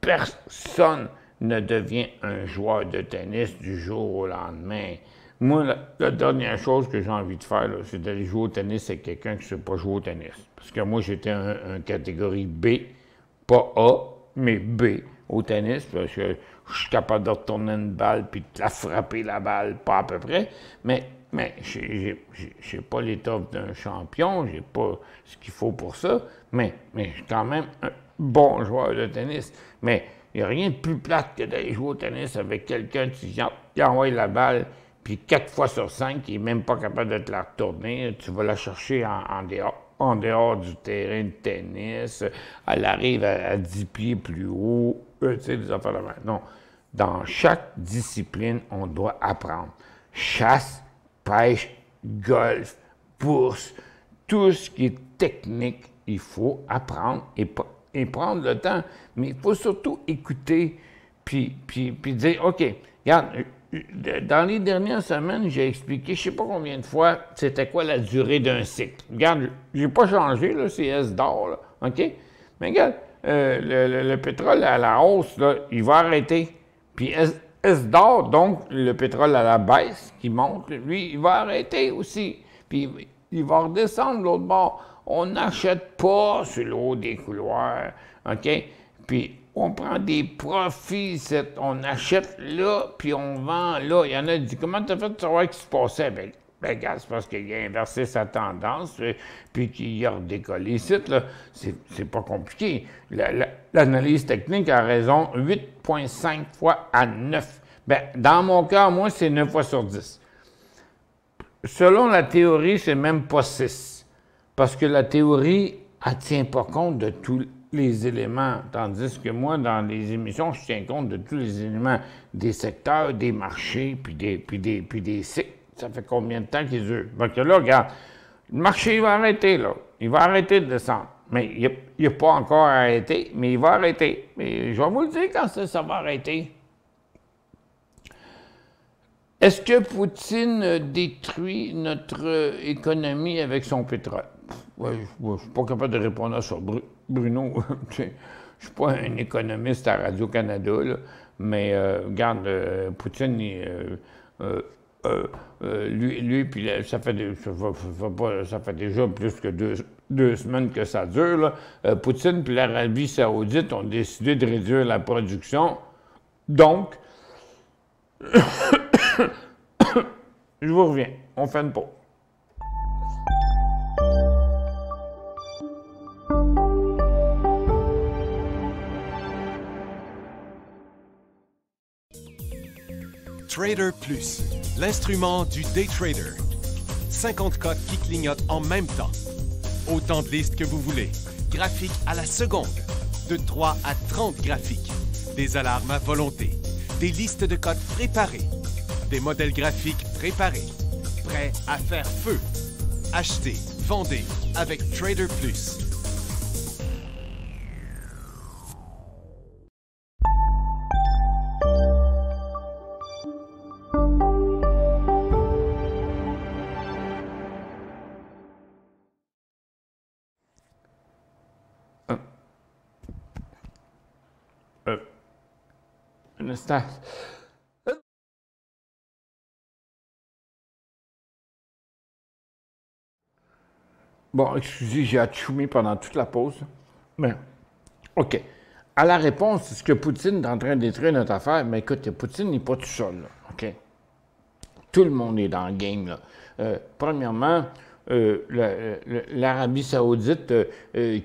Personne ne devient un joueur de tennis du jour au lendemain. Moi, la dernière chose que j'ai envie de faire, c'est d'aller jouer au tennis avec quelqu'un qui ne sait pas jouer au tennis. Parce que moi, j'étais un catégorie B, pas A, mais B au tennis, parce que je suis capable de retourner une balle puis de la frapper la balle, pas à peu près, mais j'ai pas l'étoffe d'un champion, j'ai pas ce qu'il faut pour ça, mais je suis quand même un bon joueur de tennis. Mais il n'y a rien de plus plate que d'aller jouer au tennis avec quelqu'un qui envoie la balle, puis 4 fois sur 5, il n'est même pas capable de te la retourner. Tu vas la chercher en dehors du terrain de tennis. Elle arrive à 10 pieds plus haut. Tu sais, des affaires de même. Non. Dans chaque discipline, on doit apprendre. Chasse, pêche, golf, bourse, tout ce qui est technique, il faut apprendre et prendre le temps. Mais il faut surtout écouter, puis dire, OK, regarde, dans les dernières semaines, j'ai expliqué, je ne sais pas combien de fois, c'était quoi la durée d'un cycle. Regarde, je n'ai pas changé, là, c'est S d'or, là, OK? Mais regarde, le pétrole à la hausse, là, il va arrêter. Puis S d'or, donc le pétrole à la baisse qui monte, lui, il va arrêter aussi. Puis il va redescendre de l'autre bord. On n'achète pas sur le haut des couloirs, OK? Puis on prend des profits, on achète là, puis on vend là. Il y en a qui disent, comment tu as fait de savoir ce qui se passait? Ben regarde, c'est parce qu'il a inversé sa tendance, puis qu'il a redécollé ici, là. C'est pas compliqué. L'analyse technique a raison 8,5 fois à 9. Ben, dans mon cas, moi, c'est 9 fois sur 10. Selon la théorie, c'est même pas 6. Parce que la théorie, elle ne tient pas compte de tous les éléments. Tandis que moi, dans les émissions, je tiens compte de tous les éléments des secteurs, des marchés, puis des cycles. Ça fait combien de temps qu'ils durent? Donc là, regarde, le marché il va arrêter, là. Il va arrêter de descendre. Mais il n'a pas encore arrêté, mais il va arrêter. Mais je vais vous le dire quand ça va arrêter. Est-ce que Poutine détruit notre économie avec son pétrole? Ouais, je ne suis pas capable de répondre à ça, Bruno. Je ne suis pas un économiste à Radio-Canada, là, mais regarde, Poutine, lui puis ça fait déjà plus que deux semaines que ça dure. Là. Poutine puis l'Arabie saoudite ont décidé de réduire la production. Donc, je vous reviens. On fait une pause. Trader Plus, l'instrument du day trader. 50 cotes qui clignotent en même temps. Autant de listes que vous voulez. Graphiques à la seconde. De 3 à 30 graphiques. Des alarmes à volonté. Des listes de cotes préparées. Des modèles graphiques préparés. Prêts à faire feu. Achetez, vendez avec Trader Plus. Bon, excusez, j'ai atchoumé pendant toute la pause. Mais, OK. À la réponse, est-ce que Poutine est en train de détruire notre affaire? Mais écoute, Poutine n'est pas tout seul, là, OK? Tout le monde est dans le game, là. Premièrement, l'Arabie Saoudite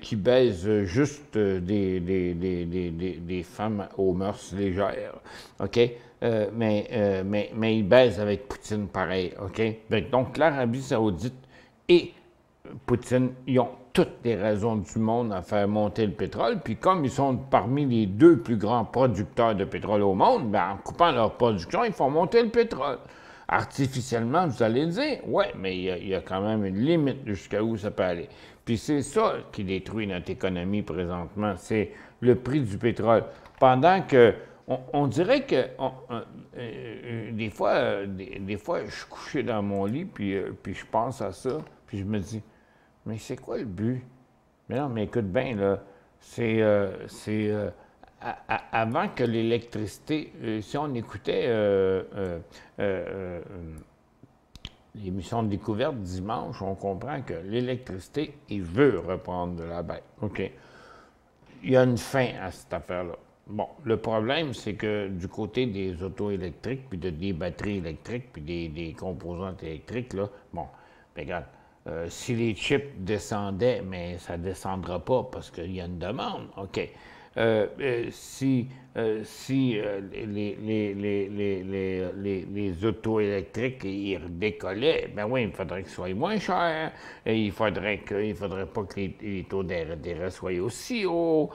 qui baise juste des femmes aux mœurs légères, OK? Mais il baise avec Poutine pareil, OK? Donc, l'Arabie Saoudite et Poutine, ils ont toutes les raisons du monde à faire monter le pétrole, puis comme ils sont parmi les 2 plus grands producteurs de pétrole au monde, bien, en coupant leur production, ils font monter le pétrole. Artificiellement, vous allez dire, ouais, mais il y a quand même une limite jusqu'à où ça peut aller. Puis c'est ça qui détruit notre économie présentement, c'est le prix du pétrole. Pendant que, on dirait que, des fois, je suis couché dans mon lit, puis je pense à ça, puis je me dis, mais c'est quoi le but? Mais non, mais écoute bien, là, avant que l'électricité, si on écoutait l'émission de découverte dimanche, on comprend que l'électricité, il veut reprendre de la baisse. OK. Il y a une fin à cette affaire-là. Bon, le problème, c'est que du côté des autos électriques, puis des batteries électriques, puis des composantes électriques, là, bon, ben, regarde, si les chips descendaient, mais ça ne descendra pas parce qu'il y a une demande, OK. Si les autos électriques ils redécollaient, ben oui, il faudrait qu'ils soient moins chers, et il faudrait pas que les taux d'intérêt soient aussi hauts,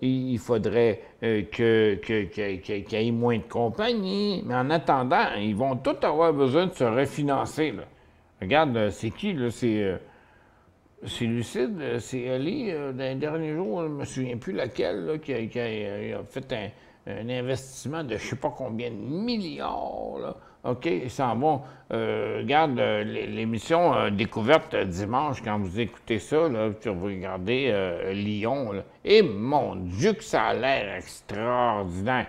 il faudrait qu'il y ait moins de compagnies, mais en attendant, ils vont tous avoir besoin de se refinancer, là. Regarde, c'est qui, là? C'est Lucide, c'est Ali, dans les derniers jours, je ne me souviens plus laquelle, là, qui a fait un investissement de je ne sais pas combien de milliards, là. OK, ils s'en vont. Regarde l'émission Découverte dimanche, quand vous écoutez ça, là, vous regardez Lyon, là. Et mon Dieu que ça a l'air extraordinaire.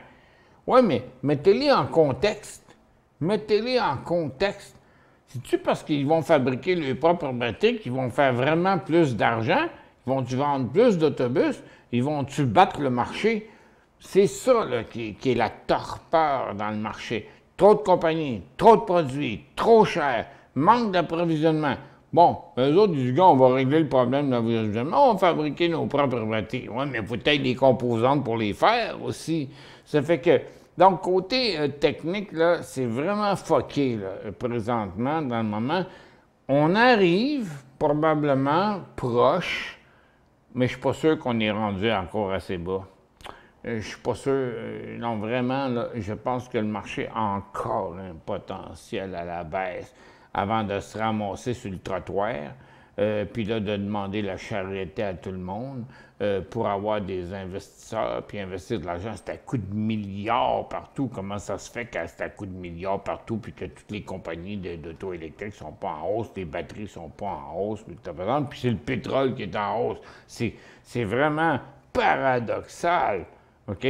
Oui, mais mettez-les en contexte. Mettez-les en contexte. C'est-tu parce qu'ils vont fabriquer leurs propres batteries qu'ils vont faire vraiment plus d'argent? Ils vont-tu vendre plus d'autobus? Ils vont-tu battre le marché? C'est ça là, qui est la torpeur dans le marché. Trop de compagnies, trop de produits, trop cher, manque d'approvisionnement. Bon, eux autres, ils disent, on va régler le problème d'approvisionnement, on va fabriquer nos propres batteries. Oui, mais il faut peut-être des composantes pour les faire aussi. Ça fait que... Donc, côté technique, là, c'est vraiment fucké, là, présentement, dans le moment. On arrive probablement proche, mais je suis pas sûr qu'on est rendu encore assez bas. Je suis pas sûr, non, vraiment, là, je pense que le marché a encore un potentiel à la baisse avant de se ramasser sur le trottoir, puis là, de demander la charité à tout le monde pour avoir des investisseurs, puis investir de l'argent, c'est à coup de milliards partout. Comment ça se fait que c'est à coup de milliards partout, puis que toutes les compagnies d'auto électriques ne sont pas en hausse, les batteries ne sont pas en hausse, puis c'est le pétrole qui est en hausse. C'est vraiment paradoxal, OK?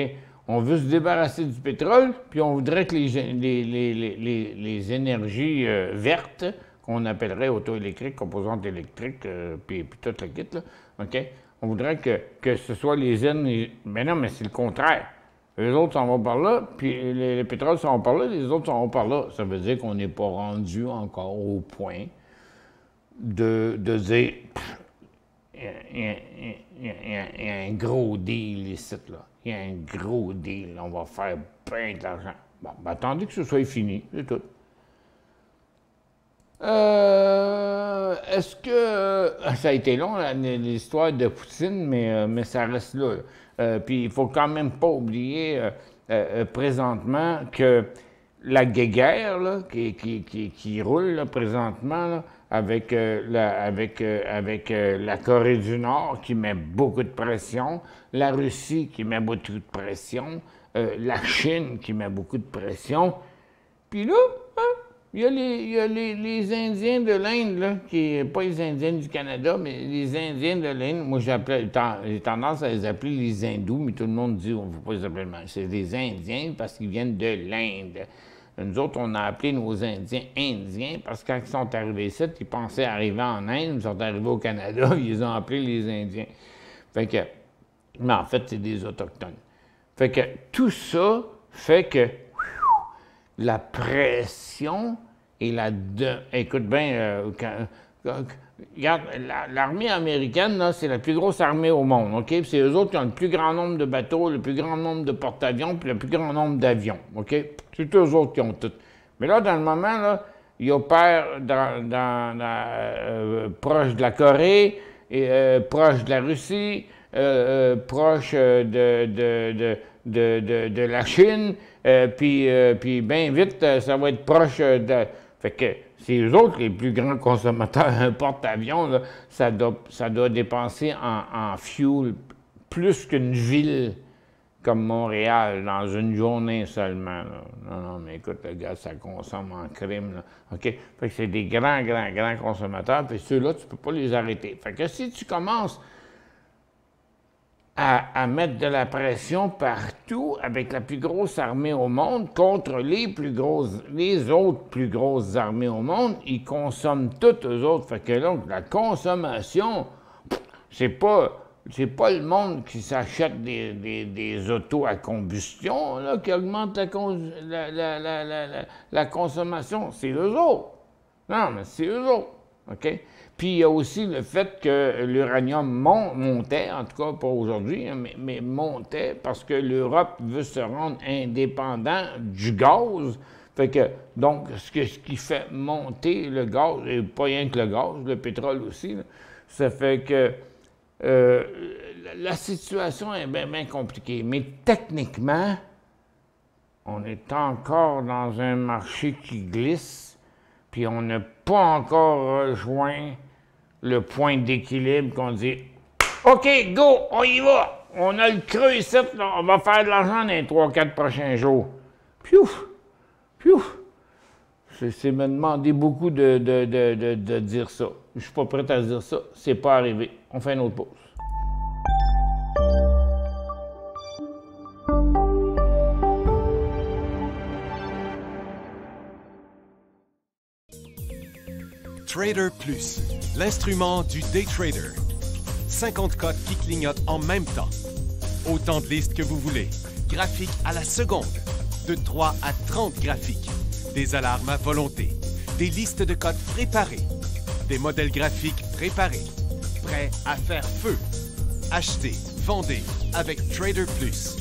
On veut se débarrasser du pétrole, puis on voudrait que les énergies vertes, qu'on appellerait auto-électriques, composantes électriques, puis toute la kit, là, OK? On voudrait que ce soit les énergies... Mais non, mais c'est le contraire. Les autres s'en vont par là, puis les pétroles s'en vont par là, les autres s'en vont par là. Ça veut dire qu'on n'est pas rendu encore au point de dire... Il y a un gros deal ici, là. Il y a un gros deal. On va faire plein d'argent. Bon, ben attendez que ce soit fini, c'est tout. Est-ce que... ça a été long, l'histoire de Poutine, mais ça reste là. Puis il faut quand même pas oublier présentement que la guéguerre là, qui roule là, présentement là, avec la Corée du Nord qui met beaucoup de pression, la Russie qui met beaucoup de pression, la Chine qui met beaucoup de pression. Puis là, hein, il y a les Indiens de l'Inde, là, pas les Indiens du Canada, mais les Indiens de l'Inde. Moi, j'ai tendance à les appeler les Hindous, mais tout le monde dit on ne veut pas les appeler même. C'est des Indiens parce qu'ils viennent de l'Inde. Nous autres, on a appelé nos Indiens Indiens parce que quand ils sont arrivés ici, ils pensaient arriver en Inde, ils sont arrivés au Canada, ils les ont appelés les Indiens. Fait que, mais en fait, c'est des Autochtones. Fait que tout ça fait que la pression et écoute bien, regarde, l'armée américaine, c'est la plus grosse armée au monde, OK? C'est eux autres qui ont le plus grand nombre de bateaux, le plus grand nombre de porte-avions, puis le plus grand nombre d'avions, OK? C'est eux autres qui ont tout. Mais là, dans le moment, là, ils opèrent proche de la Corée, et, proche de la Russie, proche de la Chine, puis bien vite, ça va être proche de... Fait que c'est eux autres les plus grands consommateurs. Un porte-avions, là, ça doit dépenser en fuel plus qu'une ville comme Montréal dans une journée seulement. Là. Non, mais écoute, le gars, ça consomme en crime. Là. OK? Fait que c'est des grands consommateurs, puis ceux-là, tu peux pas les arrêter. Fait que si tu commences à mettre de la pression partout avec la plus grosse armée au monde contre les autres plus grosses armées au monde, ils consomment toutes eux autres. Fait que donc, la consommation, c'est pas le monde qui s'achète des autos à combustion là, qui augmente la consommation, c'est eux autres. Non, mais c'est eux autres, OK? Puis il y a aussi le fait que l'uranium montait, en tout cas pas aujourd'hui, hein, mais montait parce que l'Europe veut se rendre indépendant du gaz. Fait que, donc, ce qui fait monter le gaz, et pas rien que le gaz, le pétrole aussi, là, ça fait que la situation est bien compliquée. Mais techniquement, on est encore dans un marché qui glisse, puis on n'a pas encore rejoint le point d'équilibre qu'on dit « OK, go, on y va! On a le creux ici, là, on va faire de l'argent dans les 3-4 prochains jours. » Piouf! Piouf! C'est me demander beaucoup de dire ça. Je suis pas prêt à dire ça. C'est pas arrivé. On fait une autre pause. Trader Plus, l'instrument du day trader. 50 cotes qui clignotent en même temps. Autant de listes que vous voulez. Graphiques à la seconde. De 3 à 30 graphiques. Des alarmes à volonté. Des listes de cotes préparées. Des modèles graphiques préparés. Prêts à faire feu. Achetez, vendez avec Trader Plus.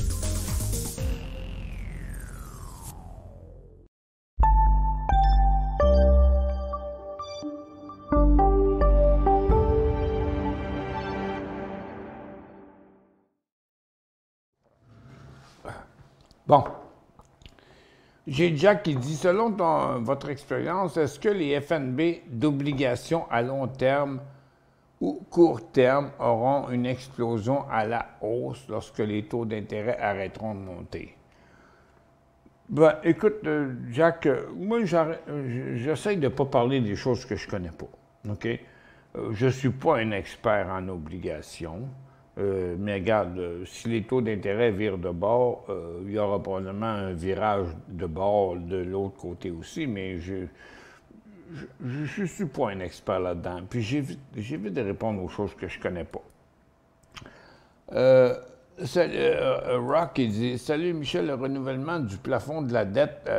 Bon. J'ai Jack qui dit, selon votre expérience, est-ce que les FNB d'obligations à long terme ou court terme auront une explosion à la hausse lorsque les taux d'intérêt arrêteront de monter? Ben, écoute, Jack, moi, j'essaie de ne pas parler des choses que je ne connais pas, OK? Je ne suis pas un expert en obligations. Mais regarde, si les taux d'intérêt virent de bord, il y aura probablement un virage de bord de l'autre côté aussi, mais je suis pas un expert là-dedans. Puis j'évite de répondre aux choses que je connais pas. Rock, il dit « Salut Michel, le renouvellement du plafond de la dette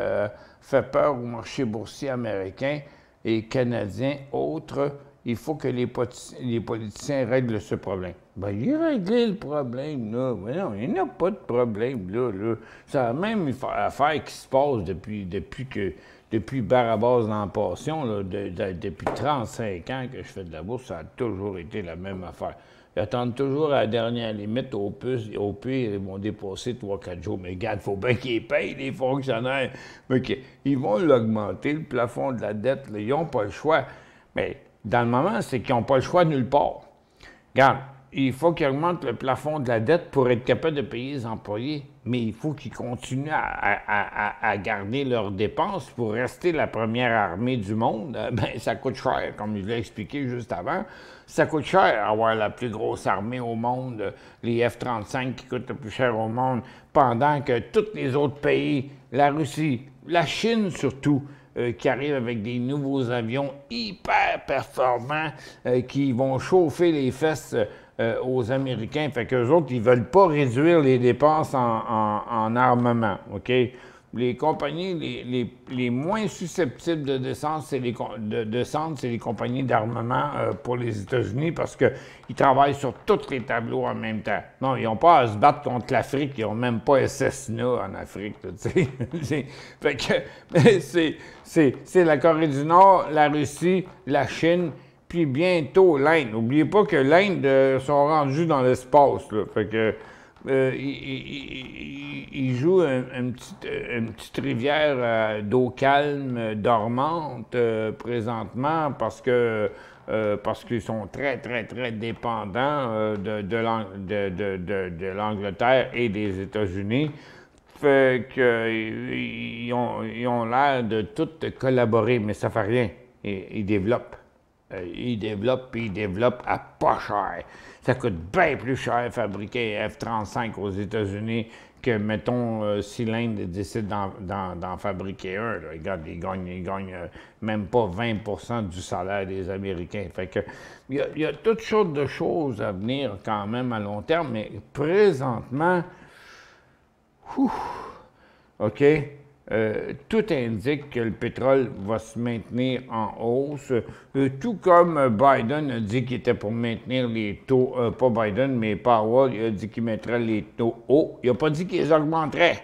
fait peur au marché boursier américain et canadien. Autres, il faut que les politiciens règlent ce problème. » Bien, il a réglé le problème, là. Mais non, il n'y a pas de problème, là. C'est la même affaire qui se passe depuis Barabas dans la Passion, là, depuis 35 ans que je fais de la bourse, ça a toujours été la même affaire. Ils attendent toujours à la dernière limite, au pire, ils vont dépasser 3-4 jours. Mais regarde, il faut bien qu'ils payent, les fonctionnaires. Mais ils vont l'augmenter, le plafond de la dette, là, ils n'ont pas le choix. Mais dans le moment, c'est qu'ils n'ont pas le choix nulle part. Regarde, il faut qu'il augmente le plafond de la dette pour être capable de payer les employés. Mais il faut qu'ils continuent à garder leurs dépenses pour rester la première armée du monde. Ben, ça coûte cher, comme je l'ai expliqué juste avant. Ça coûte cher avoir la plus grosse armée au monde, les F-35 qui coûtent le plus cher au monde, pendant que tous les autres pays, la Russie, la Chine surtout, qui arrivent avec des nouveaux avions hyper performants qui vont chauffer les fesses aux Américains. Fait qu'eux autres, ils veulent pas réduire les dépenses en armement, OK? Les compagnies les moins susceptibles de descendre, c'est les compagnies d'armement pour les États-Unis parce qu'ils travaillent sur tous les tableaux en même temps. Non, ils n'ont pas à se battre contre l'Afrique, ils n'ont même pas SSNA en Afrique, tu sais. Fait que c'est la Corée du Nord, la Russie, la Chine, puis bientôt l'Inde. N'oubliez pas que l'Inde sont rendus dans l'espace, là. Fait que il joue une petite rivière d'eau calme, dormante présentement parce qu'ils sont très, très, très dépendants de l'Angleterre et des États-Unis. Fait qu'ils ont l'air de tout collaborer, mais ça fait rien. Ils développent. Ils développent, puis ils développent à pas cher. Ça coûte bien plus cher fabriquer un F-35 aux États-Unis que, mettons, si l'Inde décide d'en fabriquer un. Là. Regarde, ils gagnent même pas 20 du salaire des Américains. Fait que il y a toutes sortes de choses à venir quand même à long terme, mais présentement, OK? Tout indique que le pétrole va se maintenir en hausse, tout comme Biden a dit qu'il était pour maintenir les taux, pas Biden, mais Powell, il a dit qu'il mettrait les taux hauts. Il n'a pas dit qu'il les augmenterait,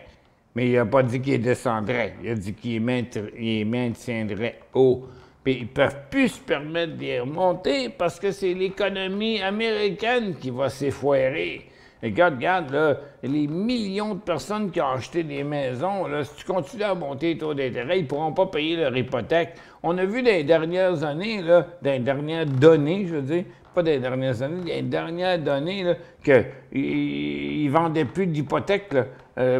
mais il n'a pas dit qu'il les descendrait. Il a dit qu'il les maintiendrait hauts. Puis ils ne peuvent plus se permettre de les remonter parce que c'est l'économie américaine qui va s'effoirer. Regarde, là, les millions de personnes qui ont acheté des maisons, là, si tu continues à monter les taux d'intérêt, ils ne pourront pas payer leur hypothèque. On a vu dans les dernières années, là, dans les dernières données, je veux dire, pas des dernières années, des dernières données, qu'ils ne vendaient plus d'hypothèques,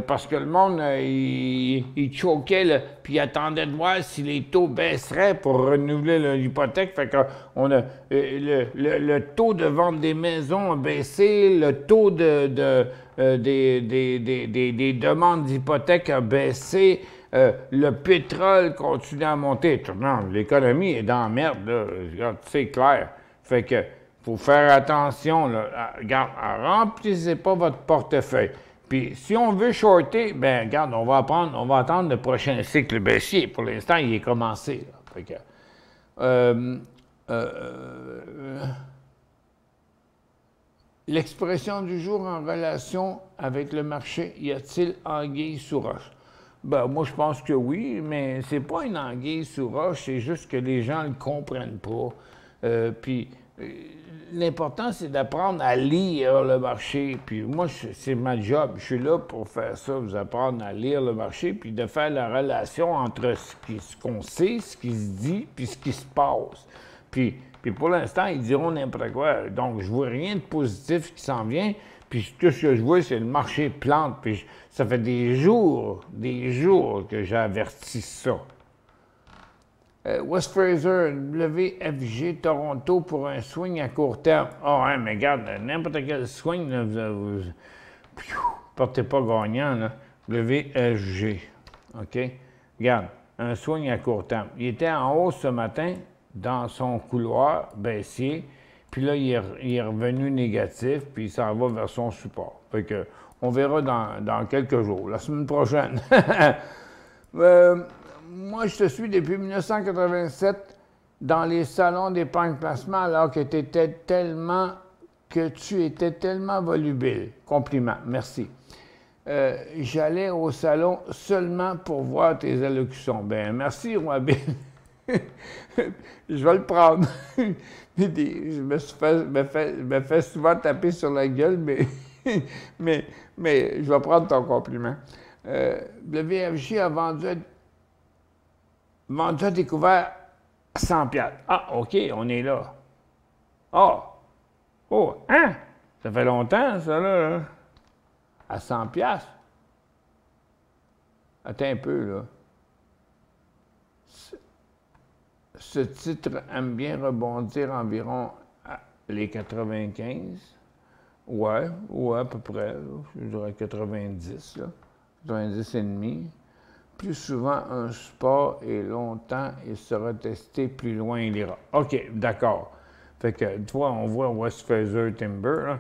parce que le monde, il choquait, là, puis il attendait de voir si les taux baisseraient pour renouveler l'hypothèque. Fait qu'on a le taux de vente des maisons a baissé, le taux des demandes d'hypothèque a baissé, le pétrole continue à monter. Non, l'économie est dans la merde, là, c'est clair. Fait que faut faire attention, là. Regarde, remplissez pas votre portefeuille. Puis si on veut shorter, ben regarde, on va attendre le prochain cycle baissier. Pour l'instant, il est commencé. Là. Fait que, l'expression du jour en relation avec le marché, y a-t-il anguille sous roche? Ben, moi, je pense que oui, mais c'est pas une anguille sous roche, c'est juste que les gens ne le comprennent pas. Puis, l'important, c'est d'apprendre à lire le marché. Puis moi, c'est ma job. Je suis là pour faire ça, vous apprendre à lire le marché, puis de faire la relation entre ce qu'on sait, ce qui se dit, puis ce qui se passe. Puis pour l'instant, ils diront n'importe quoi. Donc, je vois rien de positif qui s'en vient. Puis tout ce que je vois, c'est le marché plante. Puis ça fait des jours que j'avertis ça. West Fraser, WFG Toronto pour un swing à court terme. Ah, hein, mais regarde, n'importe quel swing, là, vous partez pas gagnant, là. WFG. OK? Regarde, un swing à court terme. Il était en hausse ce matin dans son couloir baissier, puis là, il est revenu négatif, puis il s'en va vers son support. Fait que, on verra dans quelques jours, la semaine prochaine. Moi, je te suis depuis 1987 dans les salons d'épargne placement alors que tu étais tellement volubile. Compliment, merci. J'allais au salon seulement pour voir tes allocutions. Ben, merci, Roi Bill. Je vais le prendre. Je me fais souvent taper sur la gueule, mais je vais prendre ton compliment. WFJ a vendu à découvert 100 $. Ah, OK, on est là. Oh, hein? Ça fait longtemps, ça, là. À 100 $. Attends un peu, là. Ce titre aime bien rebondir environ à les 95. Ouais, à peu près, là. Je dirais 90, là. 90 et demi. Plus souvent, un support est longtemps et sera testé, plus loin il ira. OK, d'accord. Fait que, tu vois, on voit West Fraser Timber, là.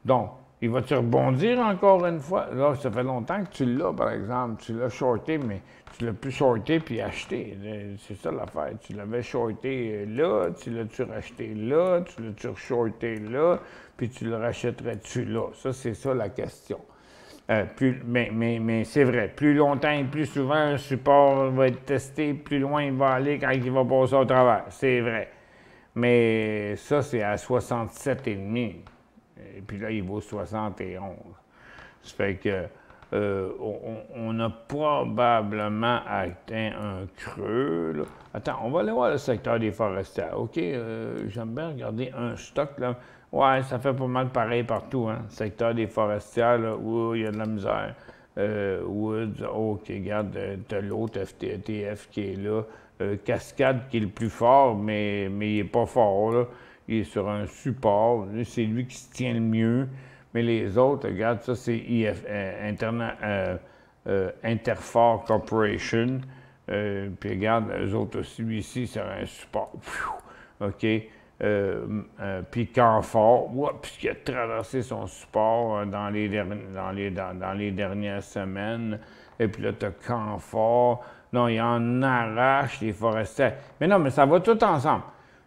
Donc, il va-tu rebondir encore une fois? Là, ça fait longtemps que tu l'as, par exemple. Tu l'as shorté, mais tu l'as plus shorté puis acheté. C'est ça l'affaire. Tu l'avais shorté là, tu l'as-tu racheté là, tu l'as-tu shorté là, puis tu le rachèterais-tu là? Ça, c'est ça la question. Mais c'est vrai, plus longtemps et plus souvent, un support va être testé, plus loin il va aller quand il va passer au travers. C'est vrai. Mais ça, c'est à 67,5. Et puis là, il vaut 71. Ça fait que on a probablement atteint un creux, là. Attends, on va aller voir le secteur des forestières. OK, j'aime bien regarder un stock, là. Ouais, ça fait pas mal pareil partout, hein. Secteur des forestières, là, où il y a de la misère. Woods, OK, regarde, t'as l'autre FTF qui est là. Cascade qui est le plus fort, mais il n'est pas fort, là. Il est sur un support. C'est lui qui se tient le mieux. Mais les autres, regarde, ça, c'est Interfor Corporation. Puis regarde, eux autres aussi, lui ici, c'est un support. OK. Puis Canfor, puisqu'il a traversé son support dans les dernières semaines. Et puis là, tu as Canfor. Non, il en arrache les forestiers. Mais non, mais ça va tout ensemble.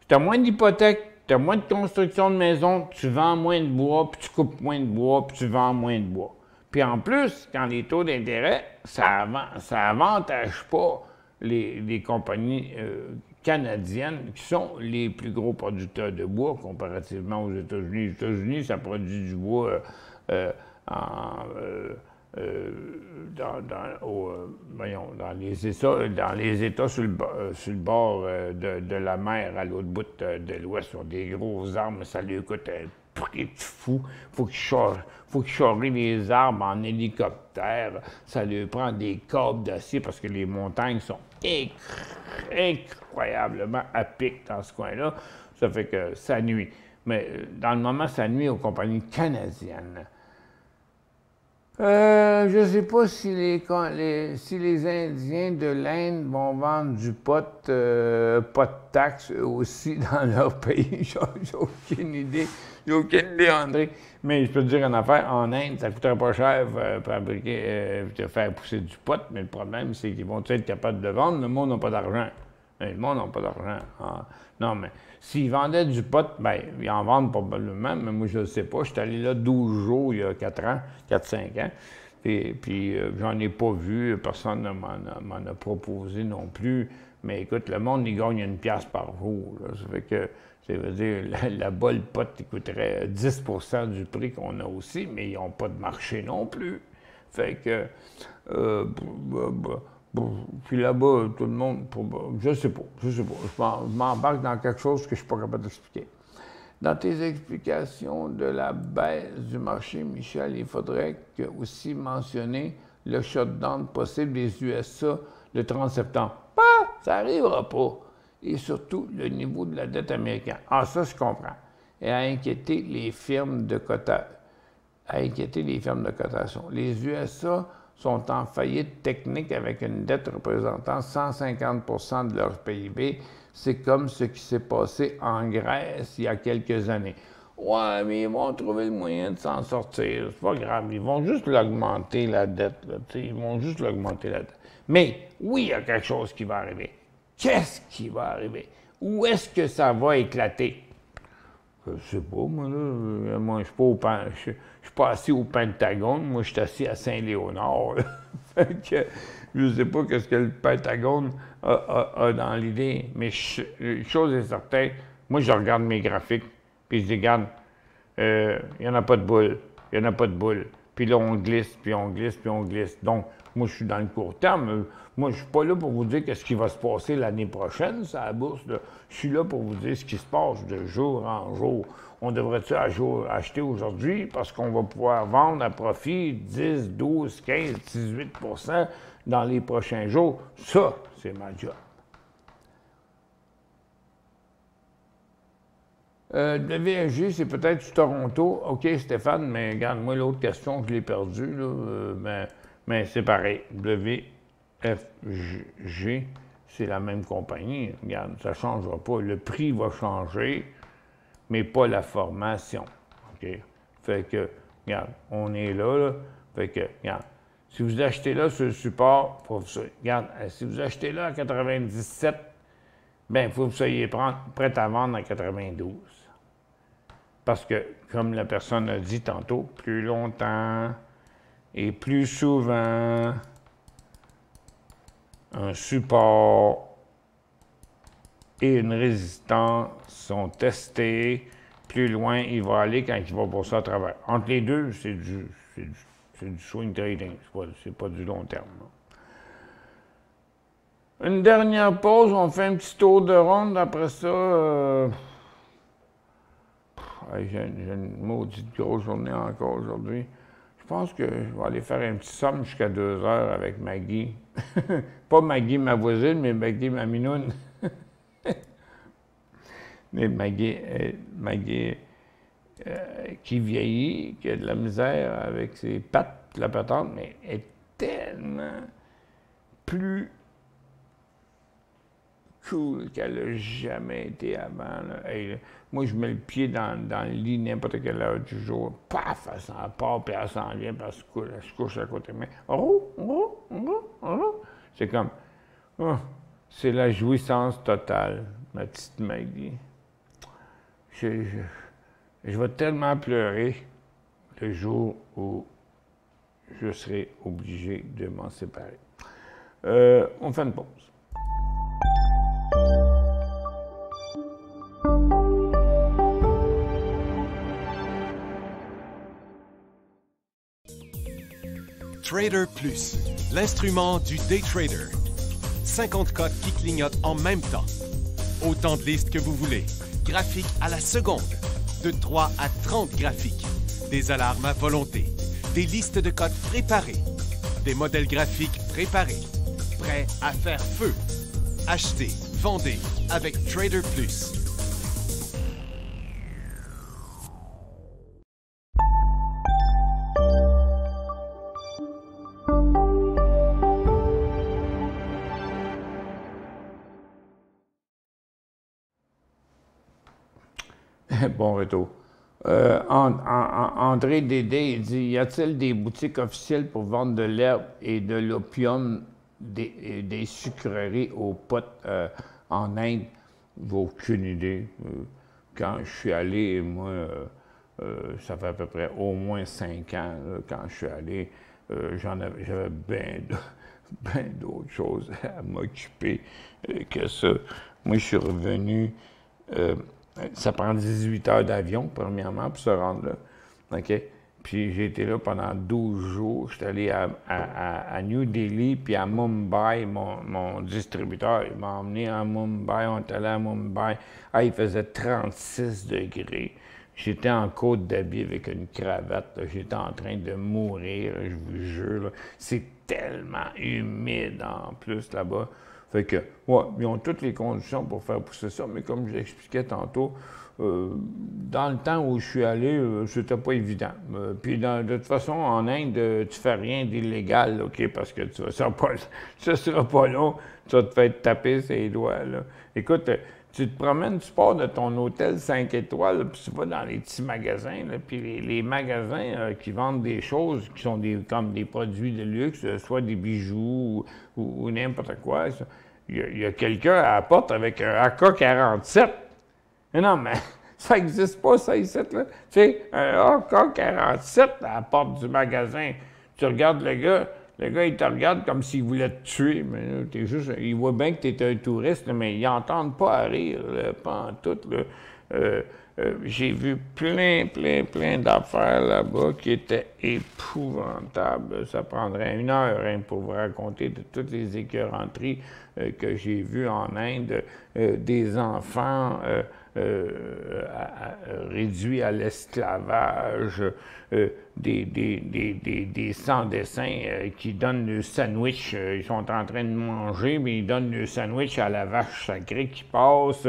Tu as moins d'hypothèques, tu as moins de construction de maisons, tu vends moins de bois, puis tu coupes moins de bois, puis tu vends moins de bois. Puis en plus, quand les taux d'intérêt, ça avantage pas les compagnies canadiennes qui sont les plus gros producteurs de bois comparativement aux États-Unis. Les États-Unis, ça produit du bois dans les États sur le bord de la mer à l'autre bout de l'Ouest, sur des gros arbres, ça lui coûte un prix de fou. Faut qu'il charrie les arbres en hélicoptère. Ça lui prend des câbles d'acier parce que les montagnes sont incroyablement à pic dans ce coin-là. Ça fait que ça nuit. Mais dans le moment, ça nuit aux compagnies canadiennes. Je ne sais pas si les Indiens de l'Inde vont vendre du pot, pas de taxes aussi dans leur pays. J'ai aucune idée. J'ai aucune idée, André. Mais je peux te dire une affaire, en Inde, ça ne coûterait pas cher fabriquer, faire pousser du pot, mais le problème, c'est qu'ils vont être capables de vendre. Le monde n'a pas d'argent. Le monde n'a pas d'argent. Ah, non, mais s'ils vendaient du pot, bien, ils en vendent probablement, mais moi, je ne sais pas. Je suis allé là 12 jours il y a 4-5 ans. Puis j'en ai pas vu. Personne ne m'en a proposé non plus. Mais écoute, le monde, il gagne une pièce par jour. Là. Ça fait que, ça veut dire, la bolle pot, il coûterait 10 du prix qu'on a aussi, mais ils n'ont pas de marché non plus. Fait que, puis là-bas, tout le monde, je sais pas. Je m'embarque dans quelque chose que je ne suis pas capable d'expliquer. Dans tes explications de la baisse du marché, Michel, il faudrait aussi mentionner le shutdown possible des USA le 30 septembre. Ça n'arrivera pas. Et surtout, le niveau de la dette américaine. Ah, ça, je comprends. Et à inquiéter les firmes de cotation. Les USA sont en faillite technique avec une dette représentant 150 de leur PIB. C'est comme ce qui s'est passé en Grèce il y a quelques années. Ouais, mais ils vont trouver le moyen de s'en sortir. C'est pas grave. Ils vont juste l'augmenter, la dette. Là, ils vont juste l'augmenter, la dette. Mais oui, il y a quelque chose qui va arriver. Qu'est-ce qui va arriver? Où est-ce que ça va éclater? Je sais pas, moi, là. Moi, je suis pas assis au Pentagone. Moi, je suis assis à Saint-Léonard. Fait que je sais pas qu'est-ce que le Pentagone a dans l'idée. Mais une chose est certaine, moi, je regarde mes graphiques, puis je dis, regarde, il n'y en a pas de boule. Il n'y en a pas de boule. puis là, on glisse, puis on glisse, puis on glisse. Donc, moi, je suis dans le court terme. Moi, je ne suis pas là pour vous dire qu'est-ce qui va se passer l'année prochaine, ça, à la bourse. Là. Je suis là pour vous dire ce qui se passe de jour en jour. On devrait-tu acheter aujourd'hui parce qu'on va pouvoir vendre à profit 10, 12, 15, 18 % dans les prochains jours? Ça, c'est ma job. WSG, c'est peut-être sur Toronto. OK, Stéphane, mais regarde-moi l'autre question, je l'ai perdue, là. Mais c'est pareil. WFG, c'est la même compagnie. Regarde, ça ne changera pas. Le prix va changer, mais pas la formation. OK? Fait que, regarde, on est là. Fait que, regarde, si vous achetez là sur le support, regarde, si vous achetez là à 97, bien, il faut que vous soyez prêt à vendre à 92. Parce que, comme la personne a dit tantôt, plus longtemps et plus souvent, un support et une résistance sont testés, plus loin il va aller quand il va passer à travers. Entre les deux, c'est du swing trading, c'est pas du long terme. Non. Une dernière pause, on fait un petit tour de ronde. Après ça, j'ai une maudite grosse journée encore aujourd'hui. Je pense que je vais aller faire un petit somme jusqu'à 2 heures avec Maggie. Pas Maggie, ma voisine, mais Maggie, ma minoune. Mais Maggie qui vieillit, qui a de la misère avec ses pattes, la patente, mais est tellement plus cool qu'elle n'a jamais été avant. Là. Hey, moi, je mets le pied dans le lit n'importe quelle heure du jour. Paf, elle s'en part, puis elle s'en vient, puis elle se couche à côté de moi. C'est comme... Oh, c'est la jouissance totale, ma petite Maggie. Je vais tellement pleurer le jour où je serai obligé de m'en séparer. On fait une pause. Trader Plus, l'instrument du day trader. 50 cotes qui clignotent en même temps. Autant de listes que vous voulez. Graphiques à la seconde. De 3 à 30 graphiques. Des alarmes à volonté. Des listes de cotes préparées. Des modèles graphiques préparés. Prêts à faire feu. Achetez, vendez avec Trader Plus. Bon retour. André Dédé, il dit, y a-t-il des boutiques officielles pour vendre de l'herbe et de l'opium, des sucreries aux potes en Inde? J'ai aucune idée. Quand je suis allé, moi, ça fait à peu près au moins 5 ans, là, quand je suis allé, j'avais bien d'autres choses à m'occuper que ça. Moi, je suis revenu... ça prend 18 heures d'avion, premièrement, pour se rendre là. OK? Puis j'ai été là pendant 12 jours. J'étais allé à New Delhi, puis à Mumbai. Mon distributeur, il m'a emmené à Mumbai. On est allé à Mumbai. Ah, il faisait 36 degrés. J'étais en côte d'habit avec une cravate. J'étais en train de mourir, je vous jure. C'est tellement humide en plus là-bas. Fait que, ouais, ils ont toutes les conditions pour faire pousser ça, mais comme je l'expliquais tantôt, dans le temps où je suis allé, c'était pas évident. Puis de toute façon, en Inde, tu fais rien d'illégal, OK, parce que ça sera pas long, tu vas te faire taper ses doigts, là. Écoute, tu te promènes, tu pars de ton hôtel 5 étoiles, puis tu vas dans les petits magasins, là, puis les magasins qui vendent des choses qui sont comme des produits de luxe, soit des bijoux ou n'importe quoi. Il y a quelqu'un à la porte avec un AK-47. Mais non, mais ça n'existe pas, ça, ici, là. Tu sais, un AK-47 à la porte du magasin. Tu regardes le gars, il te regarde comme s'il voulait te tuer, mais là, il voit bien que tu es un touriste, là, mais ils n'entendent pas à rire, là, pas en tout. Là. j'ai vu plein d'affaires là-bas qui étaient épouvantables. Ça prendrait 1 heure hein, pour vous raconter de toutes les écœuranteries que j'ai vues en Inde, des enfants réduits à l'esclavage, des sans-dessins qui donnent le sandwich. Ils sont en train de manger, mais ils donnent le sandwich à la vache sacrée qui passe.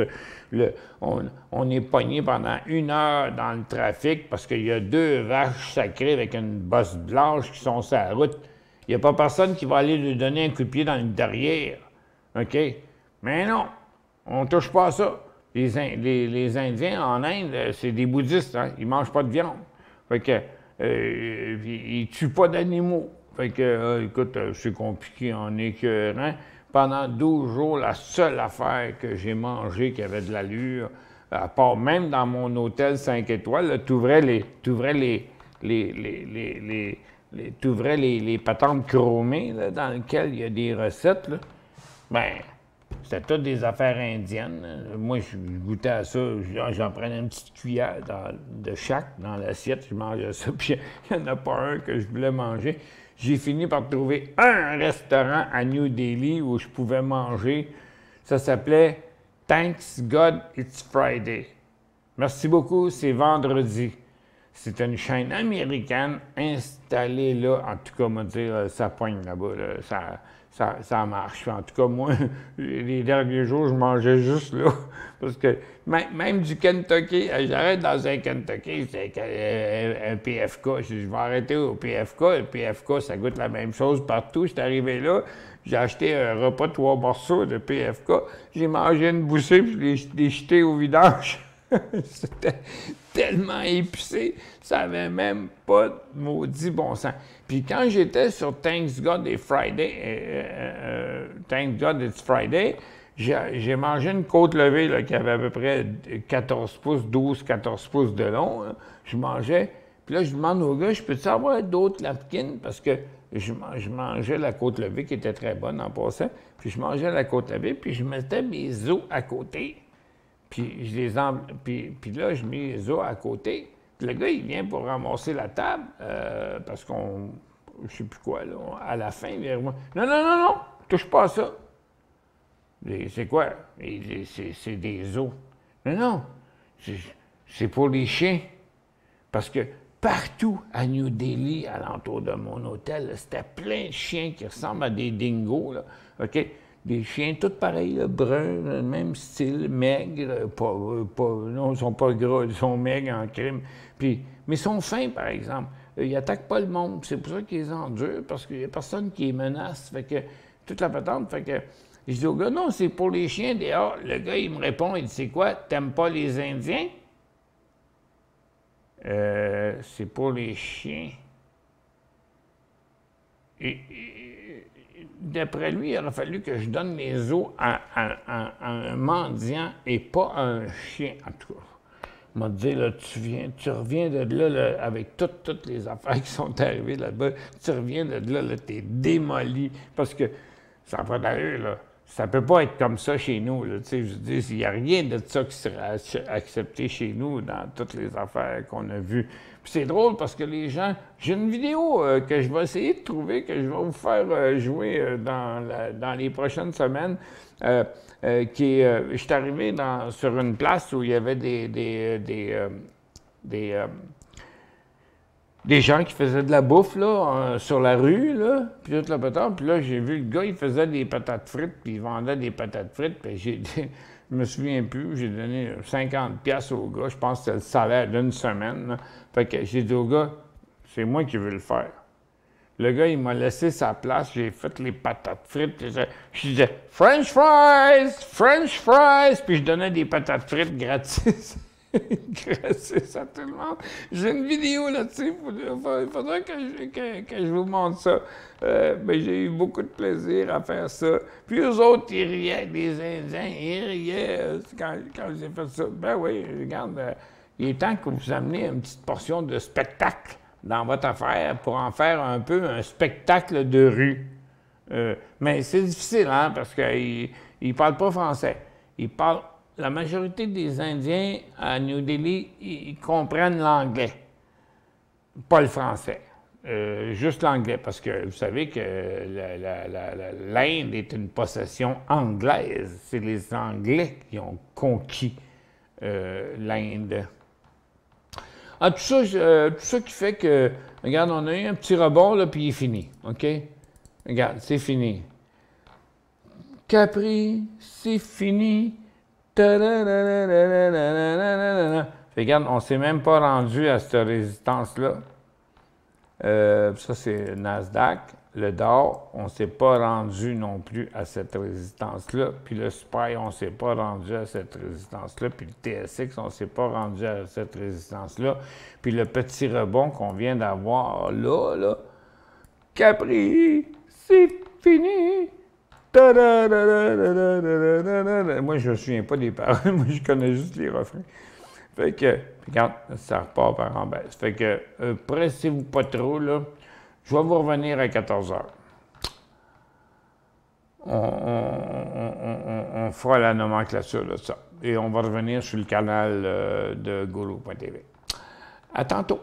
On est pogné pendant 1 heure dans le trafic parce qu'il y a 2 vaches sacrées avec une bosse blanche qui sont sur la route. Il n'y a pas personne qui va aller lui donner un coup de pied dans le derrière. OK? Mais non, on ne touche pas à ça. Les Indiens en Inde, c'est des bouddhistes, hein? Ils ne mangent pas de viande. Fait que, ils ne tuent pas d'animaux. Fait que, écoute, c'est compliqué en écœurant. Pendant 12 jours, la seule affaire que j'ai mangée qui avait de l'allure, à part même dans mon hôtel 5 étoiles, tu ouvrais les patentes chromées là, dans lesquelles il y a des recettes, là. Ben, c'était toutes des affaires indiennes. Moi, je goûtais à ça, j'en prenais une petite cuillère de chaque dans l'assiette, je mangeais ça, puis il n'y en a pas un que je voulais manger. J'ai fini par trouver un restaurant à New Delhi où je pouvais manger. Ça s'appelait Thanks God It's Friday. Merci beaucoup, c'est vendredi. C'est une chaîne américaine installée là. En tout cas, on va dire, ça poigne là-bas. Là. Ça marche. En tout cas, moi, les derniers jours, je mangeais juste là. Parce que même du Kentucky, j'arrête dans un Kentucky, c'est un PFK. Je vais arrêter au PFK. Le PFK, ça goûte la même chose partout. Je suis arrivé là, j'ai acheté un repas de 3 morceaux de PFK. J'ai mangé une bouchée, puis je l'ai jeté au vidange. C'était tellement épicé, ça n'avait même pas de maudit bon sens. Puis quand j'étais sur Thanks God It's Friday, j'ai mangé une côte levée là, qui avait à peu près 14 pouces, 12-14 pouces de long. Hein. Je mangeais, puis là je demande au gars, je peux-tu avoir d'autres napkins? Parce que je mangeais la côte levée qui était très bonne en passant, puis je mangeais la côte levée, puis je mettais mes os à côté. Puis puis là, je mets les os à côté. Puis le gars, il vient pour ramasser la table, parce qu'on... Je sais plus quoi, là. À la fin, il vient moi. Non, touche pas à ça. C'est quoi? C'est des os. Non, c'est pour les chiens. Parce que partout à New Delhi, alentour de mon hôtel, c'était plein de chiens qui ressemblent à des dingos, là. OK? Des chiens tous pareils, là, bruns, même style, maigres, non, ils sont pas gras, ils sont maigres en crime. Puis, mais ils sont fins, par exemple. Ils attaquent pas le monde. C'est pour ça qu'ils les endurent, parce qu'il n'y a personne qui les menace. Fait que, toute la patente, fait que, je dis au gars, non, c'est pour les chiens dehors. Le gars, il me répond, il dit, c'est quoi, t'aimes pas les Indiens? C'est pour les chiens. D'après lui, il aurait fallu que je donne les os à un mendiant et pas à un chien. En tout cas, il m'a dit, là, tu reviens de là, avec toutes les affaires qui sont arrivées là-bas, tu reviens de là, t'es démoli. Parce que ça n'a pas d'allure, là. Ça peut pas être comme ça chez nous, là. Tu sais, je dis, il n'y a rien de ça qui serait accepté chez nous dans toutes les affaires qu'on a vues. Puis c'est drôle parce que les gens... J'ai une vidéo que je vais essayer de trouver, que je vais vous faire jouer dans les prochaines semaines, je suis arrivé sur une place où il y avait des gens qui faisaient de la bouffe, là, sur la rue, là, puis toute la patate. Puis là, j'ai vu le gars, il faisait des patates frites, puis il vendait des patates frites, puis je me souviens plus, j'ai donné 50$ au gars, je pense que c'était le salaire d'une semaine, là. Fait que j'ai dit au gars, c'est moi qui veux le faire. Le gars, il m'a laissé sa place, j'ai fait les patates frites, puis je disais « French fries! French fries! » Puis je donnais des patates frites gratis. Gratis à tout le monde. J'ai une vidéo là-dessus, il faudrait que je vous montre ça. Mais j'ai eu beaucoup de plaisir à faire ça. Puis eux autres, ils riaient, les Indiens, ils riaient quand j'ai fait ça. Ben oui, regarde, il est temps que vous ameniez une petite portion de spectacle dans votre affaire pour en faire un peu un spectacle de rue. Mais c'est difficile, hein, parce qu'ils ne parlent pas français. Ils parlent la majorité des Indiens à New Delhi, ils comprennent l'anglais, pas le français. Juste l'anglais, parce que vous savez que l'Inde est une possession anglaise. C'est les Anglais qui ont conquis l'Inde. Ah, tout ça qui fait que, regarde, on a eu un petit rebond, là, puis il est fini, OK? Regarde, c'est fini. Capri, c'est fini. Regarde, on ne s'est même pas rendu à cette résistance-là. Ça, c'est Nasdaq. Le Dow, on ne s'est pas rendu non plus à cette résistance-là. Puis le SPY, on ne s'est pas rendu à cette résistance-là. Puis le TSX, on ne s'est pas rendu à cette résistance-là. Puis le petit rebond qu'on vient d'avoir là, Capri, c'est fini. Moi, je ne me souviens pas des paroles. Moi, je connais juste les refrains. Fait que, regarde, ça repart par en baisse. Fait que, pressez-vous pas trop, là. Je vais vous revenir à 14 heures. On fera la nomenclature de ça. Et on va revenir sur le canal de Guru.tv. À tantôt.